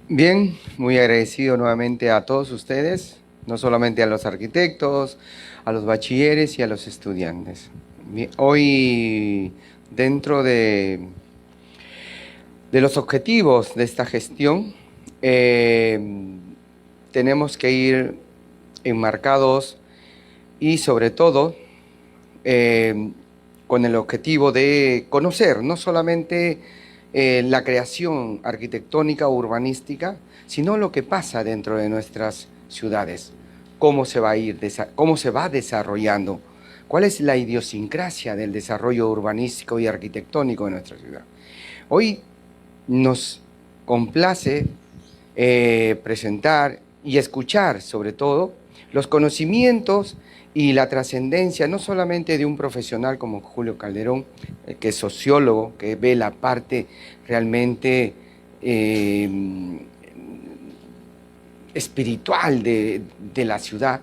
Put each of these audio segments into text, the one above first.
Bien, muy agradecido nuevamente a todos ustedes, no solamente a los arquitectos, a los bachilleres y a los estudiantes. Bien, hoy, dentro de los objetivos de esta gestión, eh, tenemos que ir enmarcados y sobre todo con el objetivo de conocer no solamente la creación arquitectónica o urbanística, sino lo que pasa dentro de nuestras ciudades, cómo se va a ir, cómo se va desarrollando, cuál es la idiosincrasia del desarrollo urbanístico y arquitectónico de nuestra ciudad. Hoy nos complace presentar y escuchar, sobre todo, los conocimientos y la trascendencia no solamente de un profesional como Julio Calderón, que es sociólogo, que ve la parte realmente espiritual de la ciudad,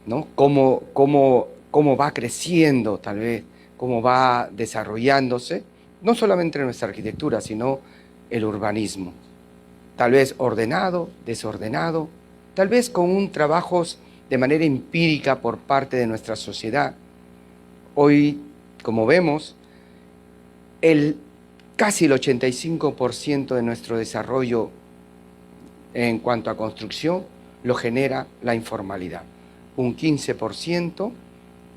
¿no? Cómo va creciendo, tal vez, cómo va desarrollándose, no solamente nuestra arquitectura, sino el urbanismo. Tal vez ordenado, desordenado, tal vez con un trabajo de manera empírica por parte de nuestra sociedad. Hoy, como vemos, casi el 85% de nuestro desarrollo en cuanto a construcción lo genera la informalidad. Un 15%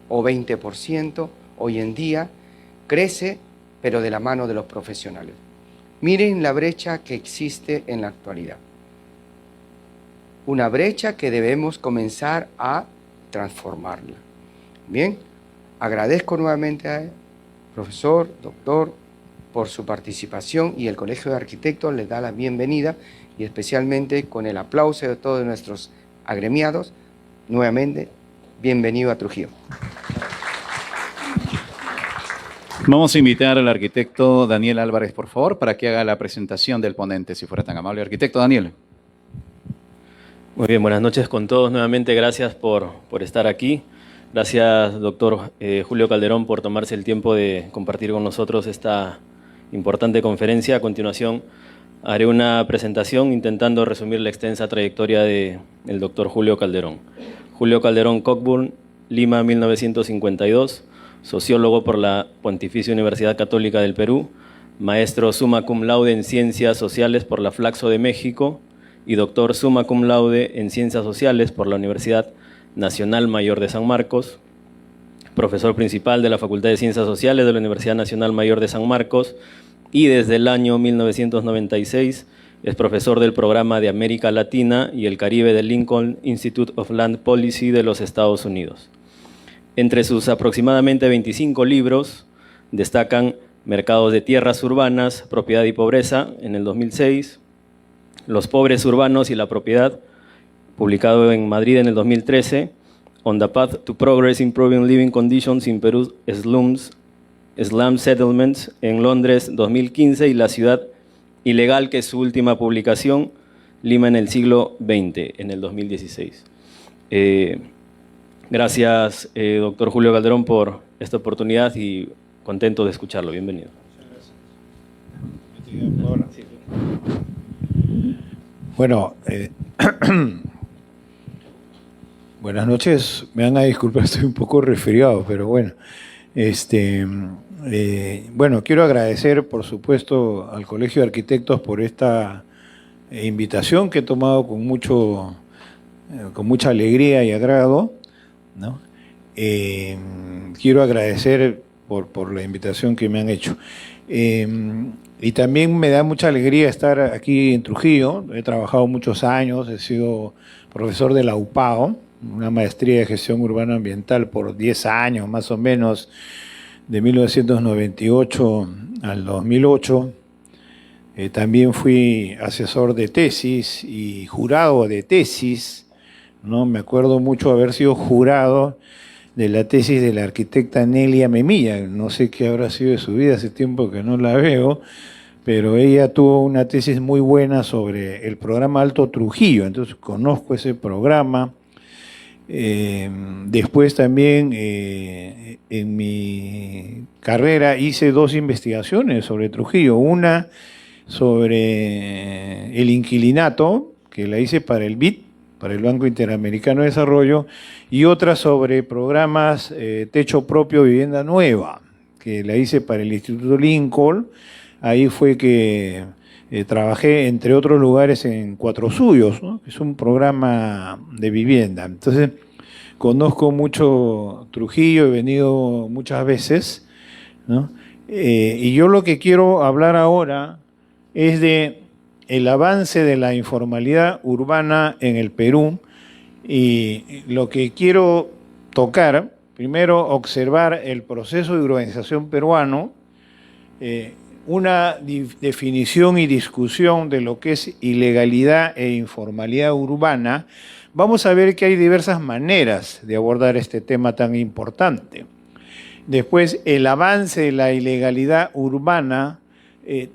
o 20% hoy en día crece, pero de la mano de los profesionales. Miren la brecha que existe en la actualidad. Una brecha que debemos comenzar a transformarla. Bien, agradezco nuevamente al profesor, doctor, por su participación, y el Colegio de Arquitectos les da la bienvenida, y especialmente con el aplauso de todos nuestros agremiados, nuevamente, bienvenido a Trujillo. Vamos a invitar al arquitecto Daniel Álvarez, por favor, para que haga la presentación del ponente, si fuera tan amable. Arquitecto Daniel. Muy bien, buenas noches con todos. Nuevamente, gracias por estar aquí. Gracias, doctor Julio Calderón, por tomarse el tiempo de compartir con nosotros esta importante conferencia. A continuación, haré una presentación intentando resumir la extensa trayectoria del doctor Julio Calderón. Julio Calderón Cockburn, Lima, 1952, sociólogo por la Pontificia Universidad Católica del Perú, maestro summa cum laude en Ciencias Sociales por la Flaxo de México y doctor summa cum laude en Ciencias Sociales por la Universidad Nacional Mayor de San Marcos, profesor principal de la Facultad de Ciencias Sociales de la Universidad Nacional Mayor de San Marcos, y desde el año 1996 es profesor del programa de América Latina y el Caribe del Lincoln Institute of Land Policy de los Estados Unidos. Entre sus aproximadamente 25 libros destacan Mercados de Tierras Urbanas, Propiedad y Pobreza, en el 2006, Los Pobres Urbanos y la Propiedad, publicado en Madrid en el 2013, On the Path to Progress Improving Living Conditions in Peru's Slum Settlements, en Londres 2015, y La Ciudad Ilegal, que es su última publicación, Lima en el siglo XX, en el 2016. Gracias, doctor Julio Calderón, por esta oportunidad y contento de escucharlo. Bienvenido. Bueno, buenas noches. Me van a disculpar, estoy un poco resfriado, pero bueno. Bueno, quiero agradecer, por supuesto, al Colegio de Arquitectos por esta invitación que he tomado con mucha alegría y agrado, ¿no? Quiero agradecer por la invitación que me han hecho. Y también me da mucha alegría estar aquí en Trujillo. He trabajado muchos años, he sido profesor de la UPAO, una maestría de gestión urbana ambiental por 10 años más o menos, de 1998 al 2008. También fui asesor de tesis y jurado de tesis, ¿no? Me acuerdo mucho haber sido jurado de la tesis de la arquitecta Nelia Memilla. No sé qué habrá sido de su vida, hace tiempo que no la veo, pero ella tuvo una tesis muy buena sobre el programa Alto Trujillo, entonces conozco ese programa. Después también en mi carrera hice 2 investigaciones sobre Trujillo, una sobre el inquilinato, que la hice para el BID, para el Banco Interamericano de Desarrollo, y otra sobre programas Techo Propio, Vivienda Nueva, que la hice para el Instituto Lincoln. Ahí fue que trabajé, entre otros lugares, en Cuatro Suyos, ¿no? Es un programa de vivienda. Entonces, conozco mucho Trujillo, he venido muchas veces, ¿no? Y yo lo que quiero hablar ahora es de el avance de la informalidad urbana en el Perú, y lo que quiero tocar, primero observar el proceso de urbanización peruano, una definición y discusión de lo que es ilegalidad e informalidad urbana. Vamos a ver que hay diversas maneras de abordar este tema tan importante. Después, el avance de la ilegalidad urbana,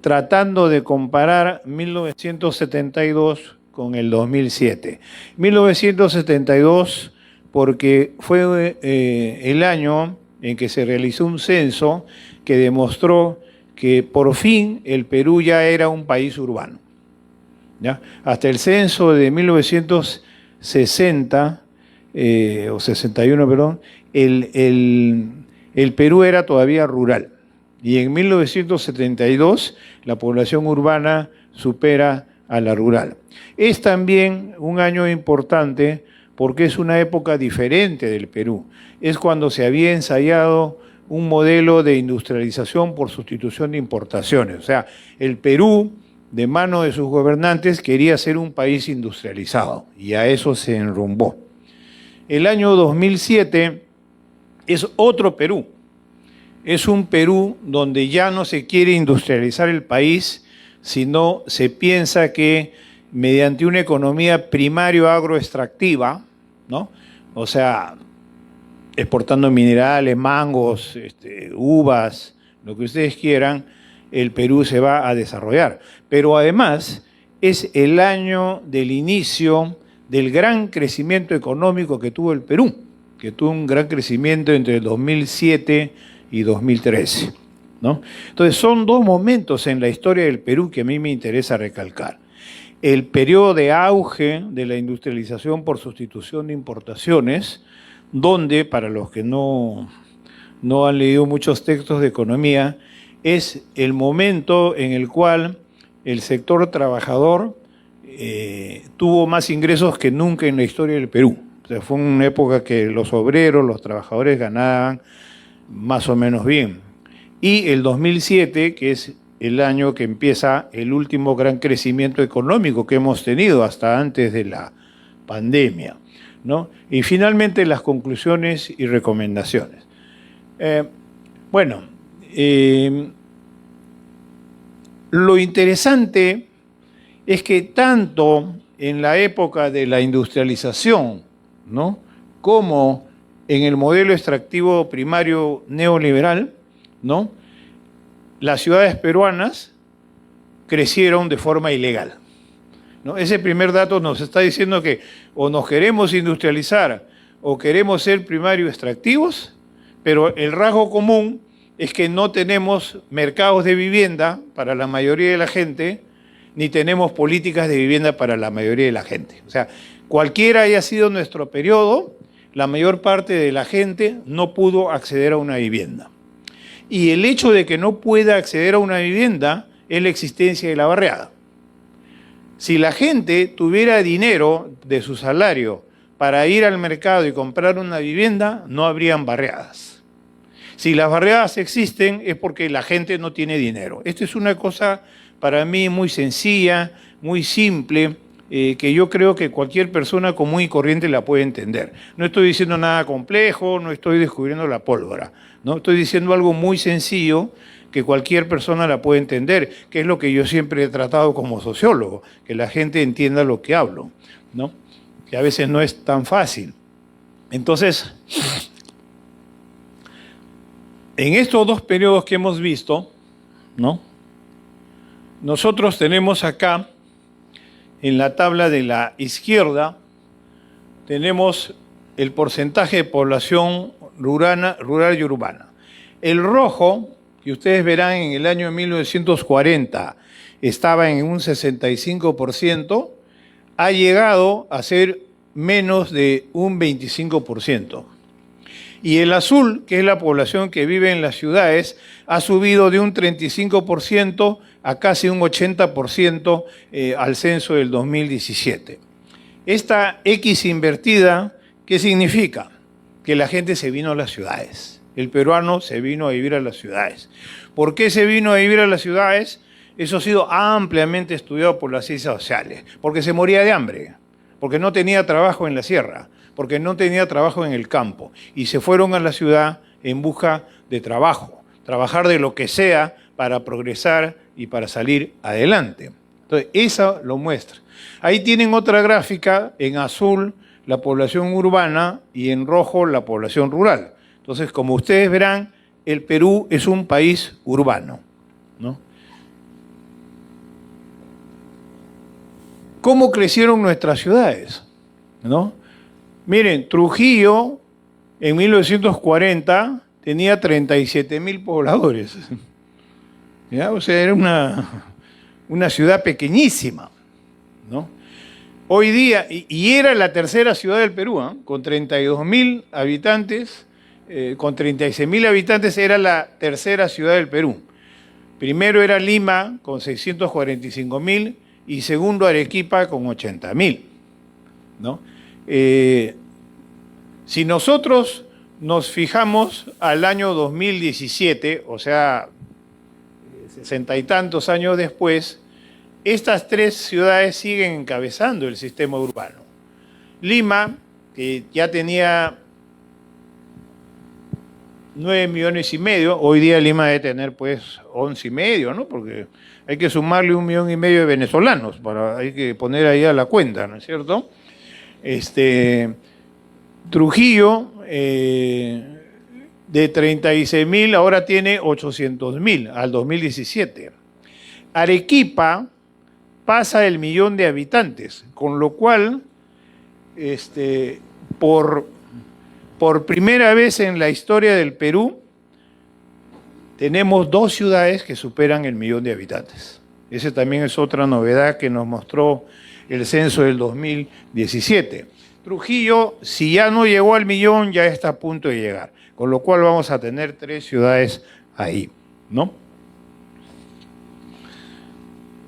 tratando de comparar 1972 con el 2007. 1972 porque fue el año en que se realizó un censo que demostró que por fin el Perú ya era un país urbano, ¿ya? Hasta el censo de 1960, o 61, perdón, el Perú era todavía rural. Y en 1972 la población urbana supera a la rural. Es también un año importante porque es una época diferente del Perú. Es cuando se había ensayado un modelo de industrialización por sustitución de importaciones. O sea, el Perú, de mano de sus gobernantes, quería ser un país industrializado y a eso se enrumbó. El año 2007 es otro Perú. Es un Perú donde ya no se quiere industrializar el país, sino se piensa que mediante una economía primario agroextractiva, ¿no? O sea, exportando minerales, mangos, uvas, lo que ustedes quieran, el Perú se va a desarrollar. Pero además es el año del inicio del gran crecimiento económico que tuvo el Perú, que tuvo un gran crecimiento entre 2007 y 2013, ¿no? Entonces son dos momentos en la historia del Perú que a mí me interesa recalcar. El periodo de auge de la industrialización por sustitución de importaciones, donde, para los que no han leído muchos textos de economía, es el momento en el cual el sector trabajador tuvo más ingresos que nunca en la historia del Perú. O sea, fue una época que los obreros, los trabajadores ganaban más o menos bien. Y el 2007, que es el año que empieza el último gran crecimiento económico que hemos tenido hasta antes de la pandemia, ¿no? Y finalmente las conclusiones y recomendaciones. Lo interesante es que tanto en la época de la industrialización, ¿no?, como en el modelo extractivo primario neoliberal, ¿no?, las ciudades peruanas crecieron de forma ilegal, ¿no? Ese primer dato nos está diciendo que o nos queremos industrializar o queremos ser primario extractivos, pero el rasgo común es que no tenemos mercados de vivienda para la mayoría de la gente, ni tenemos políticas de vivienda para la mayoría de la gente. O sea, cualquiera haya sido nuestro periodo, la mayor parte de la gente no pudo acceder a una vivienda. Y el hecho de que no pueda acceder a una vivienda es la existencia de la barriada. Si la gente tuviera dinero de su salario para ir al mercado y comprar una vivienda, no habrían barriadas. Si las barriadas existen es porque la gente no tiene dinero. Esto es una cosa para mí muy sencilla, muy simple, que yo creo que cualquier persona común y corriente la puede entender. No estoy diciendo nada complejo, no estoy descubriendo la pólvora, ¿no? Estoy diciendo algo muy sencillo que cualquier persona la puede entender, que es lo que yo siempre he tratado como sociólogo, que la gente entienda lo que hablo, ¿no? Que a veces no es tan fácil. Entonces, en estos dos periodos que hemos visto, ¿no?, nosotros tenemos acá, en la tabla de la izquierda, tenemos el porcentaje de población rural y urbana. El rojo y ustedes verán en el año 1940 estaba en un 65%, ha llegado a ser menos de un 25%. Y el azul, que es la población que vive en las ciudades, ha subido de un 35% a casi un 80% al censo del 2017. Esta X invertida, ¿qué significa? Que la gente se vino a las ciudades. El peruano se vino a vivir a las ciudades. ¿Por qué se vino a vivir a las ciudades? Eso ha sido ampliamente estudiado por las ciencias sociales. Porque se moría de hambre, porque no tenía trabajo en la sierra, porque no tenía trabajo en el campo. Y se fueron a la ciudad en busca de trabajo, trabajar de lo que sea para progresar y para salir adelante. Entonces, eso lo muestra. Ahí tienen otra gráfica, en azul la población urbana y en rojo la población rural. Entonces, como ustedes verán, el Perú es un país urbano, ¿no? ¿Cómo crecieron nuestras ciudades? ¿No? Miren, Trujillo en 1940 tenía 37.000 pobladores. ¿Ya? O sea, era una ciudad pequeñísima, ¿no? Hoy día, y era la tercera ciudad del Perú, ¿eh? Con 32.000 habitantes, con 36.000 habitantes era la tercera ciudad del Perú. Primero era Lima con 645.000 y segundo Arequipa con 80.000, ¿no? Si nosotros nos fijamos al año 2017, o sea, 60 y tantos años después, estas tres ciudades siguen encabezando el sistema urbano. Lima, que ya tenía 9,5 millones, hoy día Lima debe tener pues 11,5, ¿no? Porque hay que sumarle 1,5 millones de venezolanos, hay que poner ahí a la cuenta, ¿no es cierto? Trujillo, de 36.000, ahora tiene 800.000 al 2017. Arequipa pasa el 1.000.000 de habitantes, con lo cual, por primera vez en la historia del Perú, tenemos 2 ciudades que superan el 1.000.000 de habitantes. Esa también es otra novedad que nos mostró el censo del 2017. Trujillo, si ya no llegó al 1.000.000, ya está a punto de llegar, con lo cual vamos a tener 3 ciudades ahí, ¿no?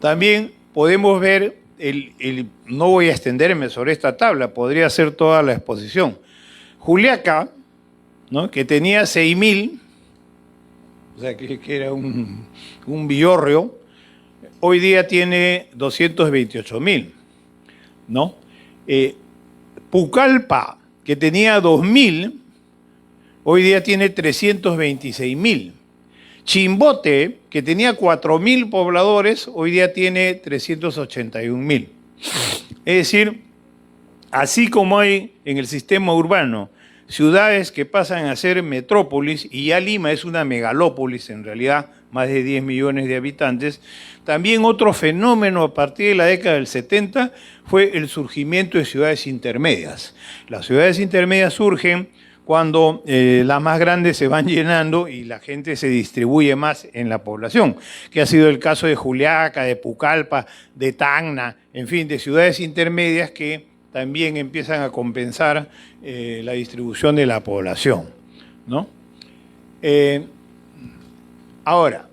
También podemos ver, no voy a extenderme sobre esta tabla, podría ser toda la exposición. Juliaca, ¿no? Que tenía 6.000, o sea que era un villorrio, hoy día tiene 228.000, ¿no? Pucallpa, que tenía 2.000, hoy día tiene 326.000. Chimbote, que tenía 4.000 pobladores, hoy día tiene 381.000. Es decir, así como hay en el sistema urbano ciudades que pasan a ser metrópolis, y ya Lima es una megalópolis, en realidad más de 10 millones de habitantes, también otro fenómeno a partir de la década del 70 fue el surgimiento de ciudades intermedias. Las ciudades intermedias surgen cuando las más grandes se van llenando y la gente se distribuye más en la población, que ha sido el caso de Juliaca, de Pucallpa, de Tacna, en fin, de ciudades intermedias que también empiezan a compensar la distribución de la población, ¿no? Ahora,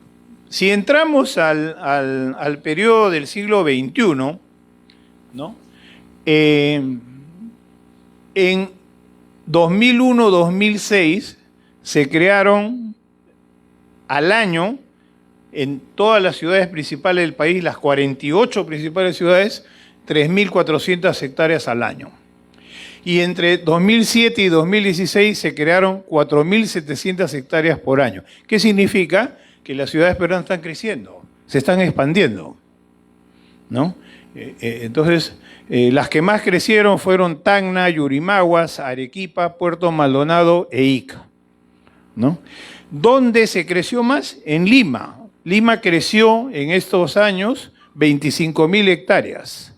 si entramos al periodo del siglo XXI, ¿no? En 2001-2006 se crearon al año en todas las ciudades principales del país, las 48 principales ciudades, 3.400 hectáreas al año. Y entre 2007 y 2016 se crearon 4.700 hectáreas por año. ¿Qué significa? Que las ciudades peruanas están creciendo, se están expandiendo, ¿no? Entonces, las que más crecieron fueron Tacna, Yurimaguas, Arequipa, Puerto Maldonado e Ica, ¿no? ¿Dónde se creció más? En Lima. Lima creció en estos años 25.000 hectáreas,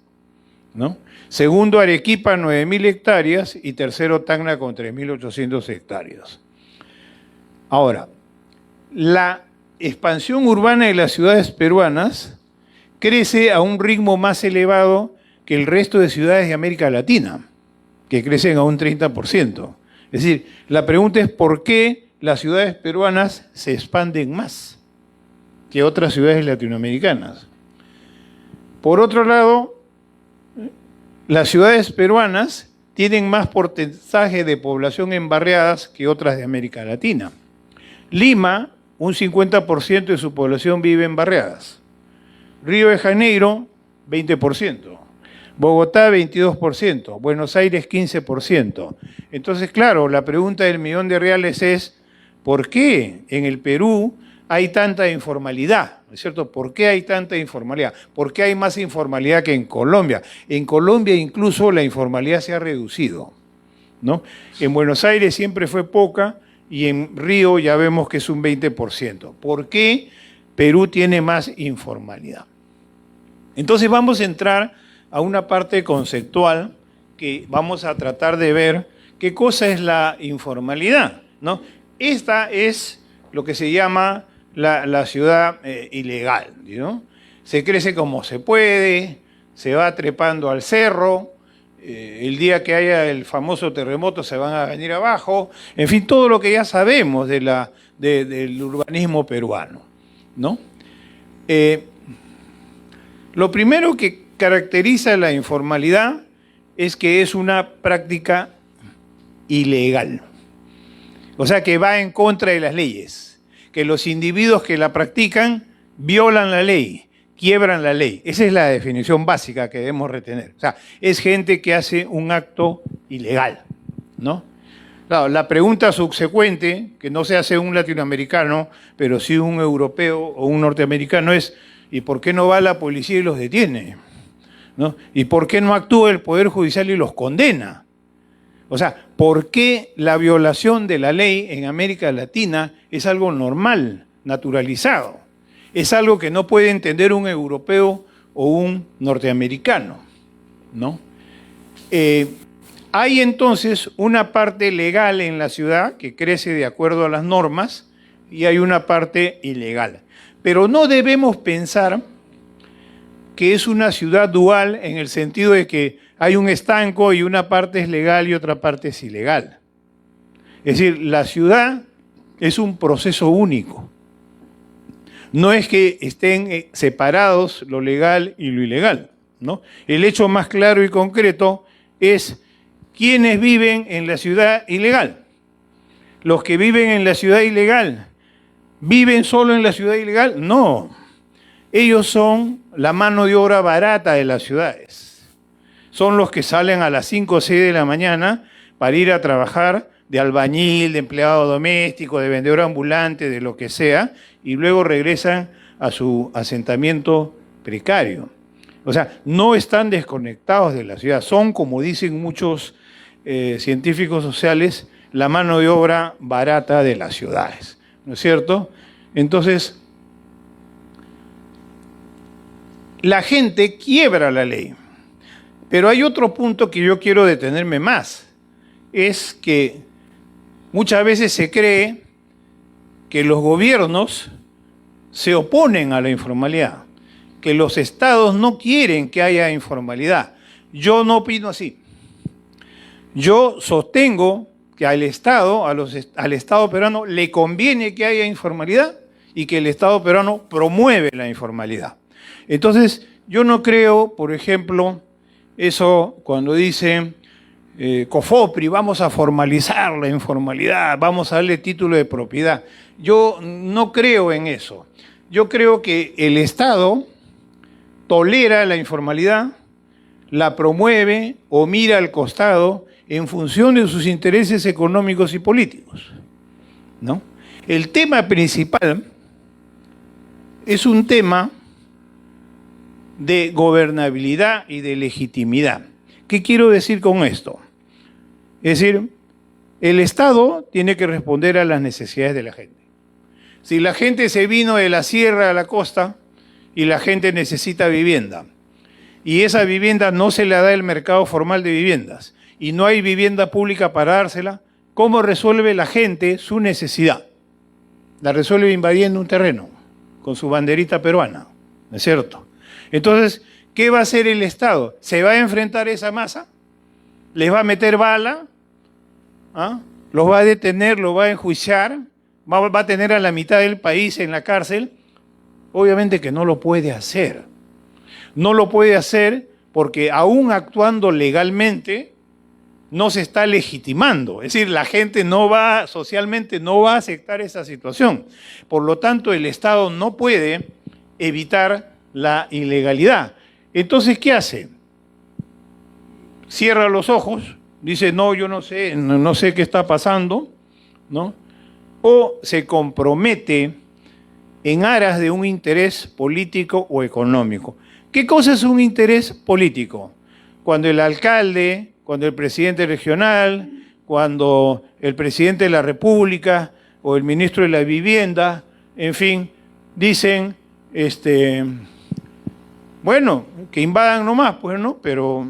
¿no? Segundo, Arequipa, 9.000 hectáreas, y tercero, Tacna, con 3.800 hectáreas. Ahora, la expansión urbana de las ciudades peruanas crece a un ritmo más elevado que el resto de ciudades de América Latina, que crecen a un 30%. Es decir, la pregunta es ¿por qué las ciudades peruanas se expanden más que otras ciudades latinoamericanas? Por otro lado, las ciudades peruanas tienen más porcentaje de población en barriadas que otras de América Latina. Lima, un 50% de su población vive en barriadas. Río de Janeiro, 20%. Bogotá, 22%. Buenos Aires, 15%. Entonces, claro, la pregunta del millón de reales es ¿por qué en el Perú hay tanta informalidad? ¿No es cierto? ¿Por qué hay tanta informalidad? ¿Por qué hay más informalidad que en Colombia? En Colombia incluso la informalidad se ha reducido, ¿no? En Buenos Aires siempre fue poca y en Río ya vemos que es un 20%. ¿Por qué Perú tiene más informalidad? Entonces vamos a entrar a una parte conceptual que vamos a tratar de ver qué cosa es la informalidad, ¿no? Esta es lo que se llama la ciudad ilegal, ¿no? Se crece como se puede, se va trepando al cerro, el día que haya el famoso terremoto se van a venir abajo, en fin, todo lo que ya sabemos del urbanismo peruano, ¿no? Lo primero que caracteriza la informalidad es que es una práctica ilegal, o sea que va en contra de las leyes, que los individuos que la practican violan la ley, quiebran la ley. Esa es la definición básica que debemos retener. O sea, es gente que hace un acto ilegal, ¿no? Claro, la pregunta subsecuente, que no se hace un latinoamericano, pero sí un europeo o un norteamericano, es ¿y por qué no va la policía y los detiene? ¿No? ¿Y por qué no actúa el Poder Judicial y los condena? O sea, ¿por qué la violación de la ley en América Latina es algo normal, naturalizado? Es algo que no puede entender un europeo o un norteamericano, ¿no? Hay entonces una parte legal en la ciudad que crece de acuerdo a las normas y hay una parte ilegal. Pero no debemos pensar que es una ciudad dual en el sentido de que hay un estanco y una parte es legal y otra parte es ilegal. Es decir, la ciudad es un proceso único. No es que estén separados lo legal y lo ilegal, ¿no? El hecho más claro y concreto es quiénes viven en la ciudad ilegal. Los que viven en la ciudad ilegal, ¿viven solo en la ciudad ilegal? No. Ellos son la mano de obra barata de las ciudades. Son los que salen a las 5 o 6 de la mañana para ir a trabajar de albañil, de empleado doméstico, de vendedor ambulante, de lo que sea, y luego regresan a su asentamiento precario. O sea, no están desconectados de la ciudad. Son, como dicen muchos científicos sociales, la mano de obra barata de las ciudades. ¿No es cierto? Entonces, la gente quiebra la ley. Pero hay otro punto que yo quiero detenerme más. Es que muchas veces se cree que los gobiernos se oponen a la informalidad, que los estados no quieren que haya informalidad. Yo no opino así. Yo sostengo que al Estado, al Estado peruano le conviene que haya informalidad y que el Estado peruano promueve la informalidad. Entonces, yo no creo, por ejemplo, eso cuando dicen COFOPRI, vamos a formalizar la informalidad, vamos a darle título de propiedad. Yo no creo en eso. Yo creo que el Estado tolera la informalidad, la promueve o mira al costado en función de sus intereses económicos y políticos, ¿no? El tema principal es un tema de gobernabilidad y de legitimidad. ¿Qué quiero decir con esto? Es decir, el Estado tiene que responder a las necesidades de la gente. Si la gente se vino de la sierra a la costa y la gente necesita vivienda, y esa vivienda no se le da el mercado formal de viviendas, y no hay vivienda pública para dársela, ¿cómo resuelve la gente su necesidad? La resuelve invadiendo un terreno. con su banderita peruana, ¿no es cierto? Entonces, ¿qué va a hacer el Estado? ¿Se va a enfrentar a esa masa? ¿Les va a meter bala? ¿Ah? ¿Los va a detener? ¿Los va a enjuiciar? ¿Va a tener a la mitad del país en la cárcel? Obviamente que no lo puede hacer. No lo puede hacer porque aún actuando legalmente no se está legitimando. Es decir, la gente socialmente no va a aceptar esa situación. Por lo tanto, el Estado no puede evitar la ilegalidad. Entonces, ¿qué hace? Cierra los ojos, dice, no, yo no sé qué está pasando, ¿no? O se compromete en aras de un interés político o económico. ¿Qué cosa es un interés político? Cuando el alcalde, cuando el presidente regional, cuando el presidente de la República o el ministro de la Vivienda, en fin, dicen, bueno, que invadan nomás, pues, ¿no? Pero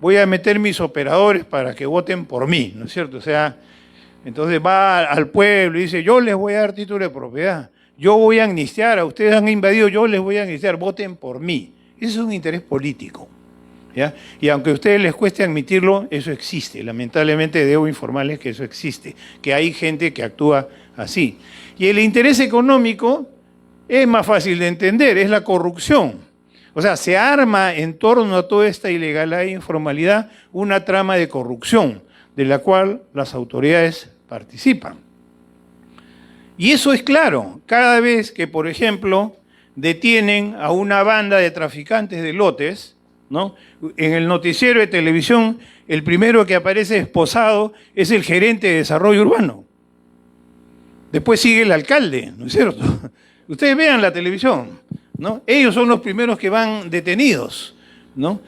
voy a meter mis operadores para que voten por mí, ¿no es cierto? O sea, entonces va al pueblo y dice, yo les voy a dar título de propiedad, yo voy a amnistiar, a ustedes han invadido, yo les voy a amnistiar, voten por mí. Ese es un interés político, ¿ya? Y aunque a ustedes les cueste admitirlo, eso existe. Lamentablemente debo informarles que eso existe, que hay gente que actúa así. Y el interés económico es más fácil de entender, es la corrupción. O sea, se arma en torno a toda esta ilegalidad e informalidad una trama de corrupción, de la cual las autoridades participan. Y eso es claro, cada vez que, por ejemplo, detienen a una banda de traficantes de lotes, ¿no? En el noticiero de televisión, el primero que aparece esposado es el gerente de desarrollo urbano. Después sigue el alcalde, ¿no es cierto? Ustedes vean la televisión, ¿no? Ellos son los primeros que van detenidos, ¿no?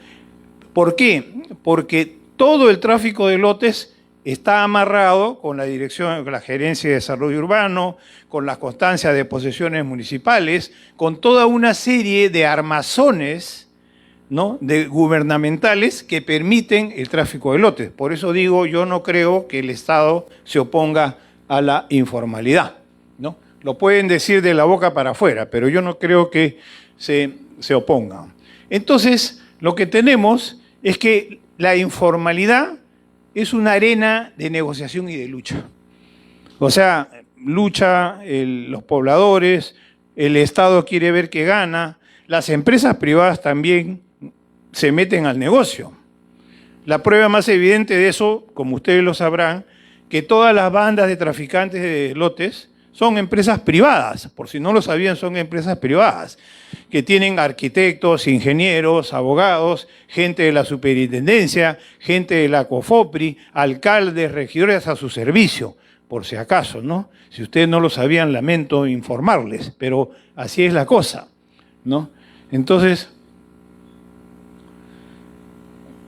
¿Por qué? Porque todo el tráfico de lotes está amarrado con la dirección, con la Gerencia de Desarrollo Urbano, con las constancias de posesiones municipales, con toda una serie de armazones, ¿no?, gubernamentales que permiten el tráfico de lotes. Por eso digo, yo no creo que el Estado se oponga a la informalidad, ¿no? Lo pueden decir de la boca para afuera, pero yo no creo que se opongan. Entonces, lo que tenemos es que la informalidad es una arena de negociación y de lucha. O sea, lucha los pobladores, el Estado quiere ver que gana, las empresas privadas también se meten al negocio. La prueba más evidente de eso, como ustedes lo sabrán, que todas las bandas de traficantes de lotes son empresas privadas, por si no lo sabían, son empresas privadas, que tienen arquitectos, ingenieros, abogados, gente de la superintendencia, gente de la COFOPRI, alcaldes, regidores a su servicio, por si acaso, ¿no? Si ustedes no lo sabían, lamento informarles, pero así es la cosa, ¿no? Entonces,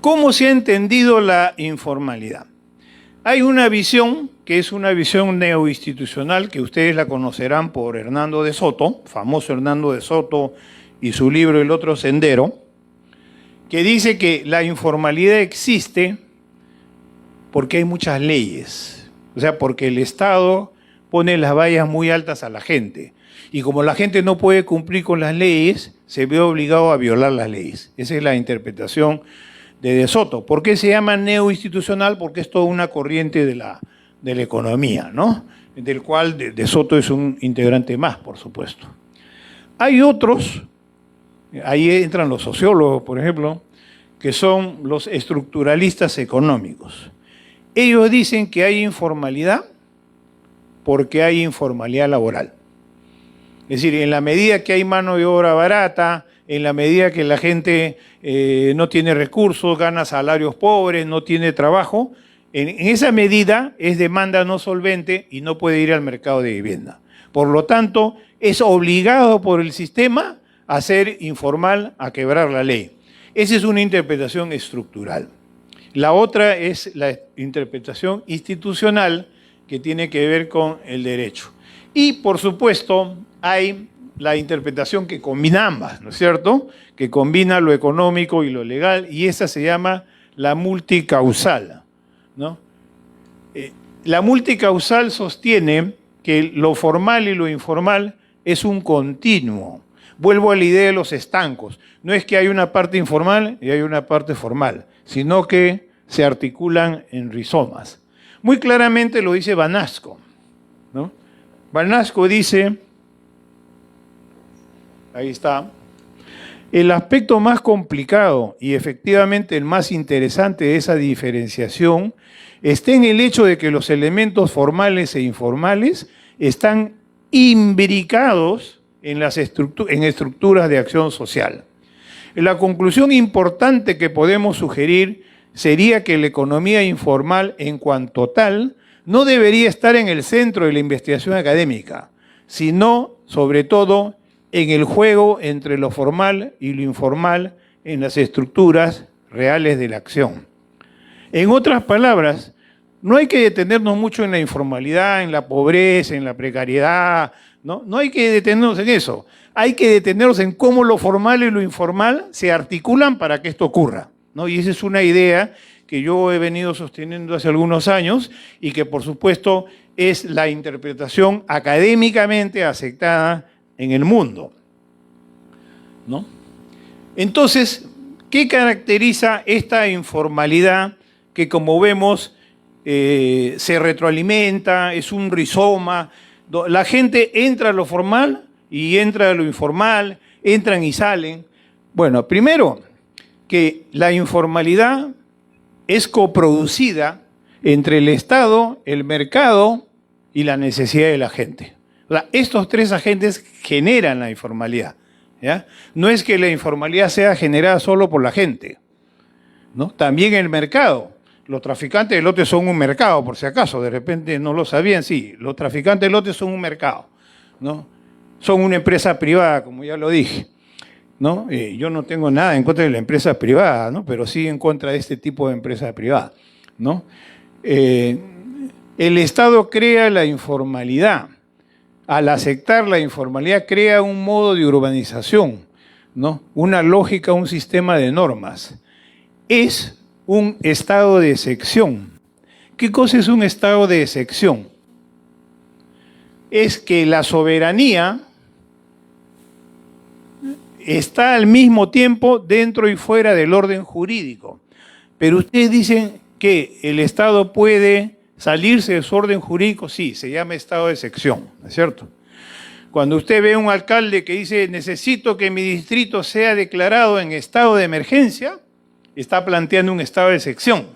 ¿cómo se ha entendido la informalidad? Hay una visión que es una visión neoinstitucional que ustedes la conocerán por Hernando de Soto, famoso Hernando de Soto y su libro El otro sendero, que dice que la informalidad existe porque hay muchas leyes, o sea, porque el Estado pone las vallas muy altas a la gente y como la gente no puede cumplir con las leyes, se ve obligado a violar las leyes. Esa es la interpretación de Soto. ¿Por qué se llama neoinstitucional? Porque es toda una corriente de la economía, ¿no? Del cual de Soto es un integrante más, por supuesto. Hay otros, ahí entran los sociólogos, por ejemplo, que son los estructuralistas económicos. Ellos dicen que hay informalidad porque hay informalidad laboral. Es decir, en la medida que hay mano de obra barata, en la medida que la gente no tiene recursos, gana salarios pobres, no tiene trabajo, en esa medida es demanda no solvente y no puede ir al mercado de vivienda. Por lo tanto, es obligado por el sistema a ser informal, a quebrar la ley. Esa es una interpretación estructural. La otra es la interpretación institucional que tiene que ver con el derecho. Y, por supuesto, hay la interpretación que combina ambas, ¿no es cierto? Que combina lo económico y lo legal, y esa se llama la multicausal, ¿no? La multicausal sostiene que lo formal y lo informal es un continuo. Vuelvo a la idea de los estancos. No es que hay una parte informal y hay una parte formal, sino que se articulan en rizomas. Muy claramente lo dice Banasco, ¿no? Banasco dice, ahí está, el aspecto más complicado y efectivamente el más interesante de esa diferenciación está en el hecho de que los elementos formales e informales están imbricados en estructuras de acción social. La conclusión importante que podemos sugerir sería que la economía informal en cuanto tal no debería estar en el centro de la investigación académica, sino, sobre todo, en el juego entre lo formal y lo informal en las estructuras reales de la acción. En otras palabras, no hay que detenernos mucho en la informalidad, en la pobreza, en la precariedad, ¿no? No hay que detenernos en eso. Hay que detenernos en cómo lo formal y lo informal se articulan para que esto ocurra, ¿no? Y esa es una idea que yo he venido sosteniendo hace algunos años y que, por supuesto, es la interpretación académicamente aceptada en el mundo, ¿no? Entonces, ¿qué caracteriza esta informalidad que, como vemos, se retroalimenta, es un rizoma? La gente entra a lo formal y entra a lo informal, entran y salen. Bueno, primero, que la informalidad es coproducida entre el Estado, el mercado y la necesidad de la gente. O sea, estos tres agentes generan la informalidad, ¿ya? No es que la informalidad sea generada solo por la gente, ¿no? También el mercado. Los traficantes de lotes son un mercado, por si acaso, de repente no lo sabían, sí, los traficantes de lotes son un mercado, ¿no? Son una empresa privada, como ya lo dije, ¿no? Yo no tengo nada en contra de la empresa privada, ¿no? Pero sí en contra de este tipo de empresa privada, ¿no? El Estado crea la informalidad. Al aceptar la informalidad crea un modo de urbanización, ¿no? Una lógica, un sistema de normas. Es un estado de excepción. ¿Qué cosa es un estado de excepción? Es que la soberanía está al mismo tiempo dentro y fuera del orden jurídico. Pero ustedes dicen que el Estado puede salirse de su orden jurídico, sí, se llama estado de excepción, ¿no es cierto? Cuando usted ve a un alcalde que dice, necesito que mi distrito sea declarado en estado de emergencia, está planteando un estado de excepción.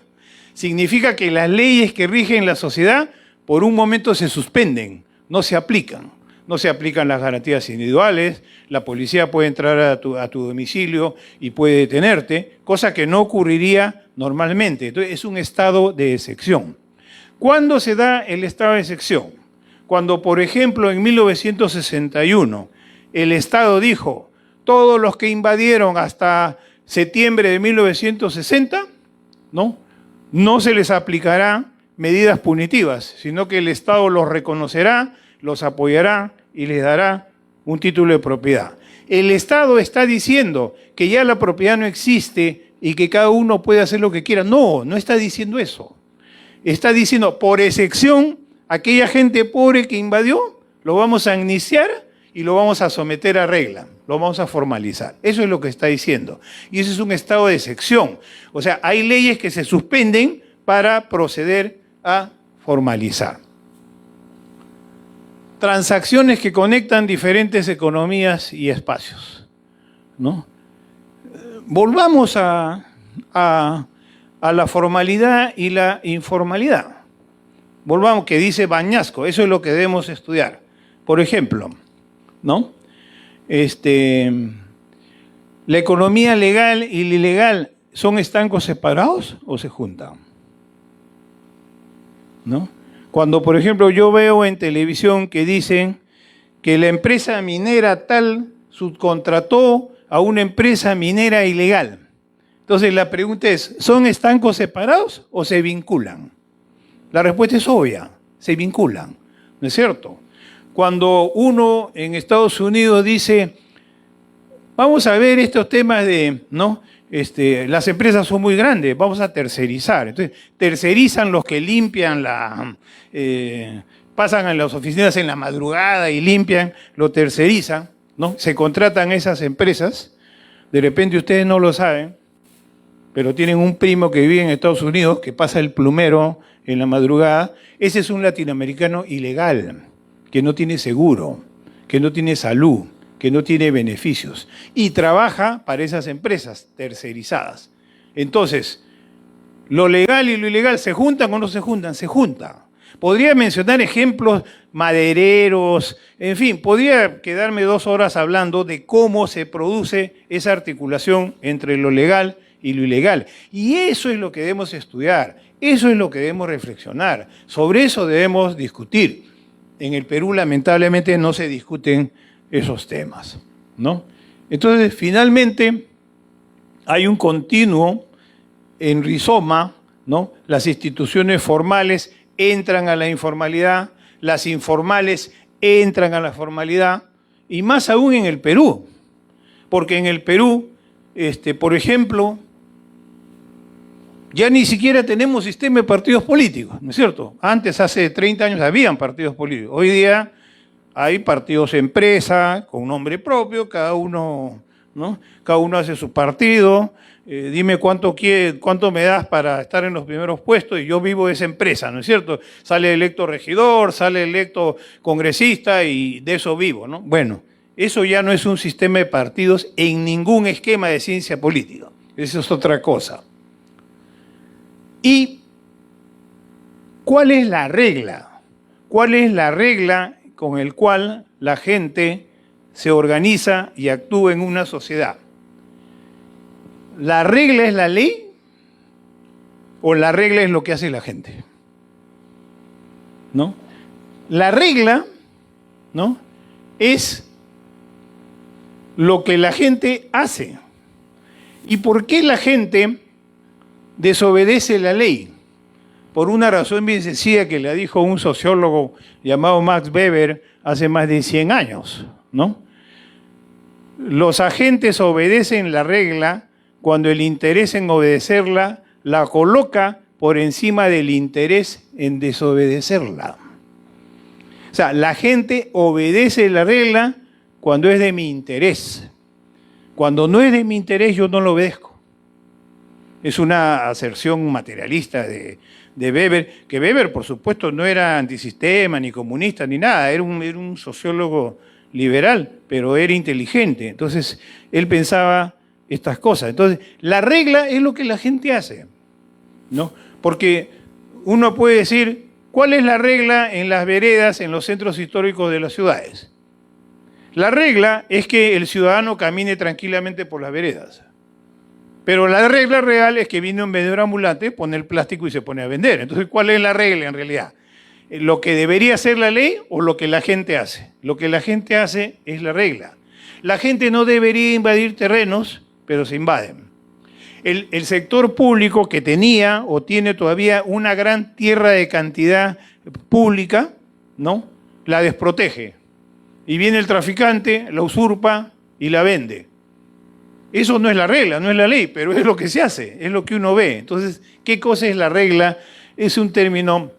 Significa que las leyes que rigen la sociedad por un momento se suspenden, no se aplican. No se aplican las garantías individuales, la policía puede entrar a tu domicilio y puede detenerte, cosa que no ocurriría normalmente. Entonces es un estado de excepción. ¿Cuándo se da el estado de excepción? Cuando, por ejemplo, en 1961 el Estado dijo, todos los que invadieron hasta septiembre de 1960, no se les aplicará medidas punitivas, sino que el Estado los reconocerá, los apoyará y les dará un título de propiedad. El Estado está diciendo que ya la propiedad no existe y que cada uno puede hacer lo que quiera. No, no está diciendo eso. Está diciendo, por excepción, aquella gente pobre que invadió, lo vamos a amnistiar y lo vamos a someter a regla, lo vamos a formalizar. Eso es lo que está diciendo. Y eso es un estado de excepción. O sea, hay leyes que se suspenden para proceder a formalizar. Transacciones que conectan diferentes economías y espacios, ¿no? Volvamos a la formalidad y la informalidad. Volvamos, que dice Bañasco, eso es lo que debemos estudiar. Por ejemplo, ¿no? ¿La economía legal y la ilegal son estancos separados o se juntan? ¿No? Cuando, por ejemplo, yo veo en televisión que dicen que la empresa minera tal subcontrató a una empresa minera ilegal. Entonces la pregunta es, ¿son estancos separados o se vinculan? La respuesta es obvia, se vinculan, ¿no es cierto? Cuando uno en Estados Unidos dice, vamos a ver estos temas de, ¿no? Las empresas son muy grandes, vamos a tercerizar. Entonces, tercerizan los que limpian pasan a las oficinas en la madrugada y limpian, lo tercerizan, ¿no? Se contratan esas empresas, de repente ustedes no lo saben, pero tienen un primo que vive en Estados Unidos, que pasa el plumero en la madrugada. Ese es un latinoamericano ilegal, que no tiene seguro, que no tiene salud, que no tiene beneficios, y trabaja para esas empresas tercerizadas. Entonces, ¿lo legal y lo ilegal se juntan o no se juntan? Se juntan. Podría mencionar ejemplos madereros, en fin, podría quedarme 2 horas hablando de cómo se produce esa articulación entre lo legal y lo ilegal. Y eso es lo que debemos estudiar, eso es lo que debemos reflexionar, sobre eso debemos discutir. En el Perú, lamentablemente, no se discuten esos temas, ¿no? Entonces, finalmente, hay un continuo en rizoma, ¿no? Las instituciones formales entran a la informalidad, las informales entran a la formalidad, y más aún en el Perú, porque en el Perú, por ejemplo, ya ni siquiera tenemos sistema de partidos políticos, ¿no es cierto? Antes, hace 30 años, habían partidos políticos. Hoy día hay partidos empresa, con nombre propio, cada uno, ¿no? Cada uno hace su partido. Dime cuánto me das para estar en los primeros puestos, y yo vivo de esa empresa, ¿no es cierto? Sale electo regidor, sale electo congresista, y de eso vivo, ¿no? Bueno, eso ya no es un sistema de partidos en ningún esquema de ciencia política. Eso es otra cosa. ¿Y cuál es la regla? ¿Cuál es la regla con la cual la gente se organiza y actúa en una sociedad? ¿La regla es la ley o la regla es lo que hace la gente? ¿No? La regla, ¿no?, es lo que la gente hace. ¿Y por qué la gente desobedece la ley? Por una razón bien sencilla que le dijo un sociólogo llamado Max Weber hace más de 100 años, ¿no? Los agentes obedecen la regla cuando el interés en obedecerla la coloca por encima del interés en desobedecerla. O sea, la gente obedece la regla cuando es de mi interés. Cuando no es de mi interés, yo no lo obedezco. Es una aserción materialista de Weber, que Weber, por supuesto, no era antisistema, ni comunista, ni nada, era un sociólogo liberal, pero era inteligente. Entonces, él pensaba estas cosas. Entonces, la regla es lo que la gente hace, ¿no? Porque uno puede decir, ¿cuál es la regla en las veredas, en los centros históricos de las ciudades? La regla es que el ciudadano camine tranquilamente por las veredas. Pero la regla real es que viene un vendedor ambulante, pone el plástico y se pone a vender. Entonces, ¿cuál es la regla en realidad? ¿Lo que debería ser la ley o lo que la gente hace? Lo que la gente hace es la regla. La gente no debería invadir terrenos, pero se invaden. El sector público que tenía o tiene todavía una gran tierra de cantidad pública, ¿no?, la desprotege. Y viene el traficante, la usurpa y la vende. Eso no es la regla, no es la ley, pero es lo que se hace, es lo que uno ve. Entonces, ¿qué cosa es la regla? Es un término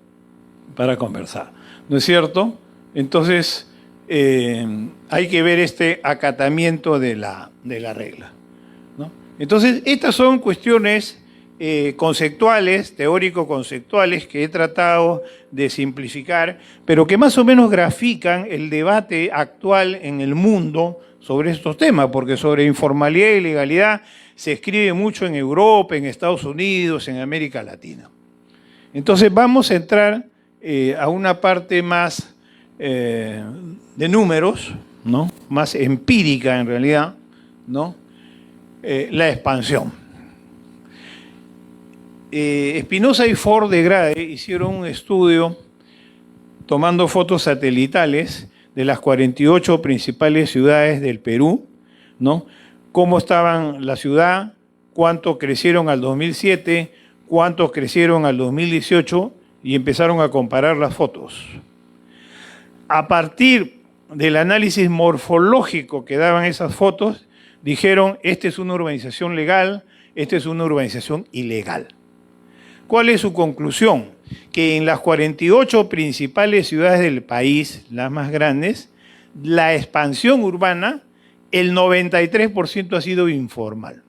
para conversar, ¿no es cierto? Entonces, hay que ver este acatamiento de la regla, ¿no? Entonces, estas son cuestiones conceptuales, teórico-conceptuales, que he tratado de simplificar, pero que más o menos grafican el debate actual en el mundo sobre estos temas, porque sobre informalidad y legalidad se escribe mucho en Europa, en Estados Unidos, en América Latina. Entonces vamos a entrar a una parte más de números, ¿no?, más empírica en realidad, ¿no?, la expansión. Espinosa y Ford de Grade hicieron un estudio tomando fotos satelitales de las 48 principales ciudades del Perú, ¿no?, cómo estaban la ciudad, cuánto crecieron al 2007, cuántos crecieron al 2018, y empezaron a comparar las fotos. A partir del análisis morfológico que daban esas fotos, dijeron, esta es una urbanización legal, esta es una urbanización ilegal. ¿Cuál es su conclusión? que en las 48 principales ciudades del país, las más grandes, la expansión urbana, el 93% ha sido informal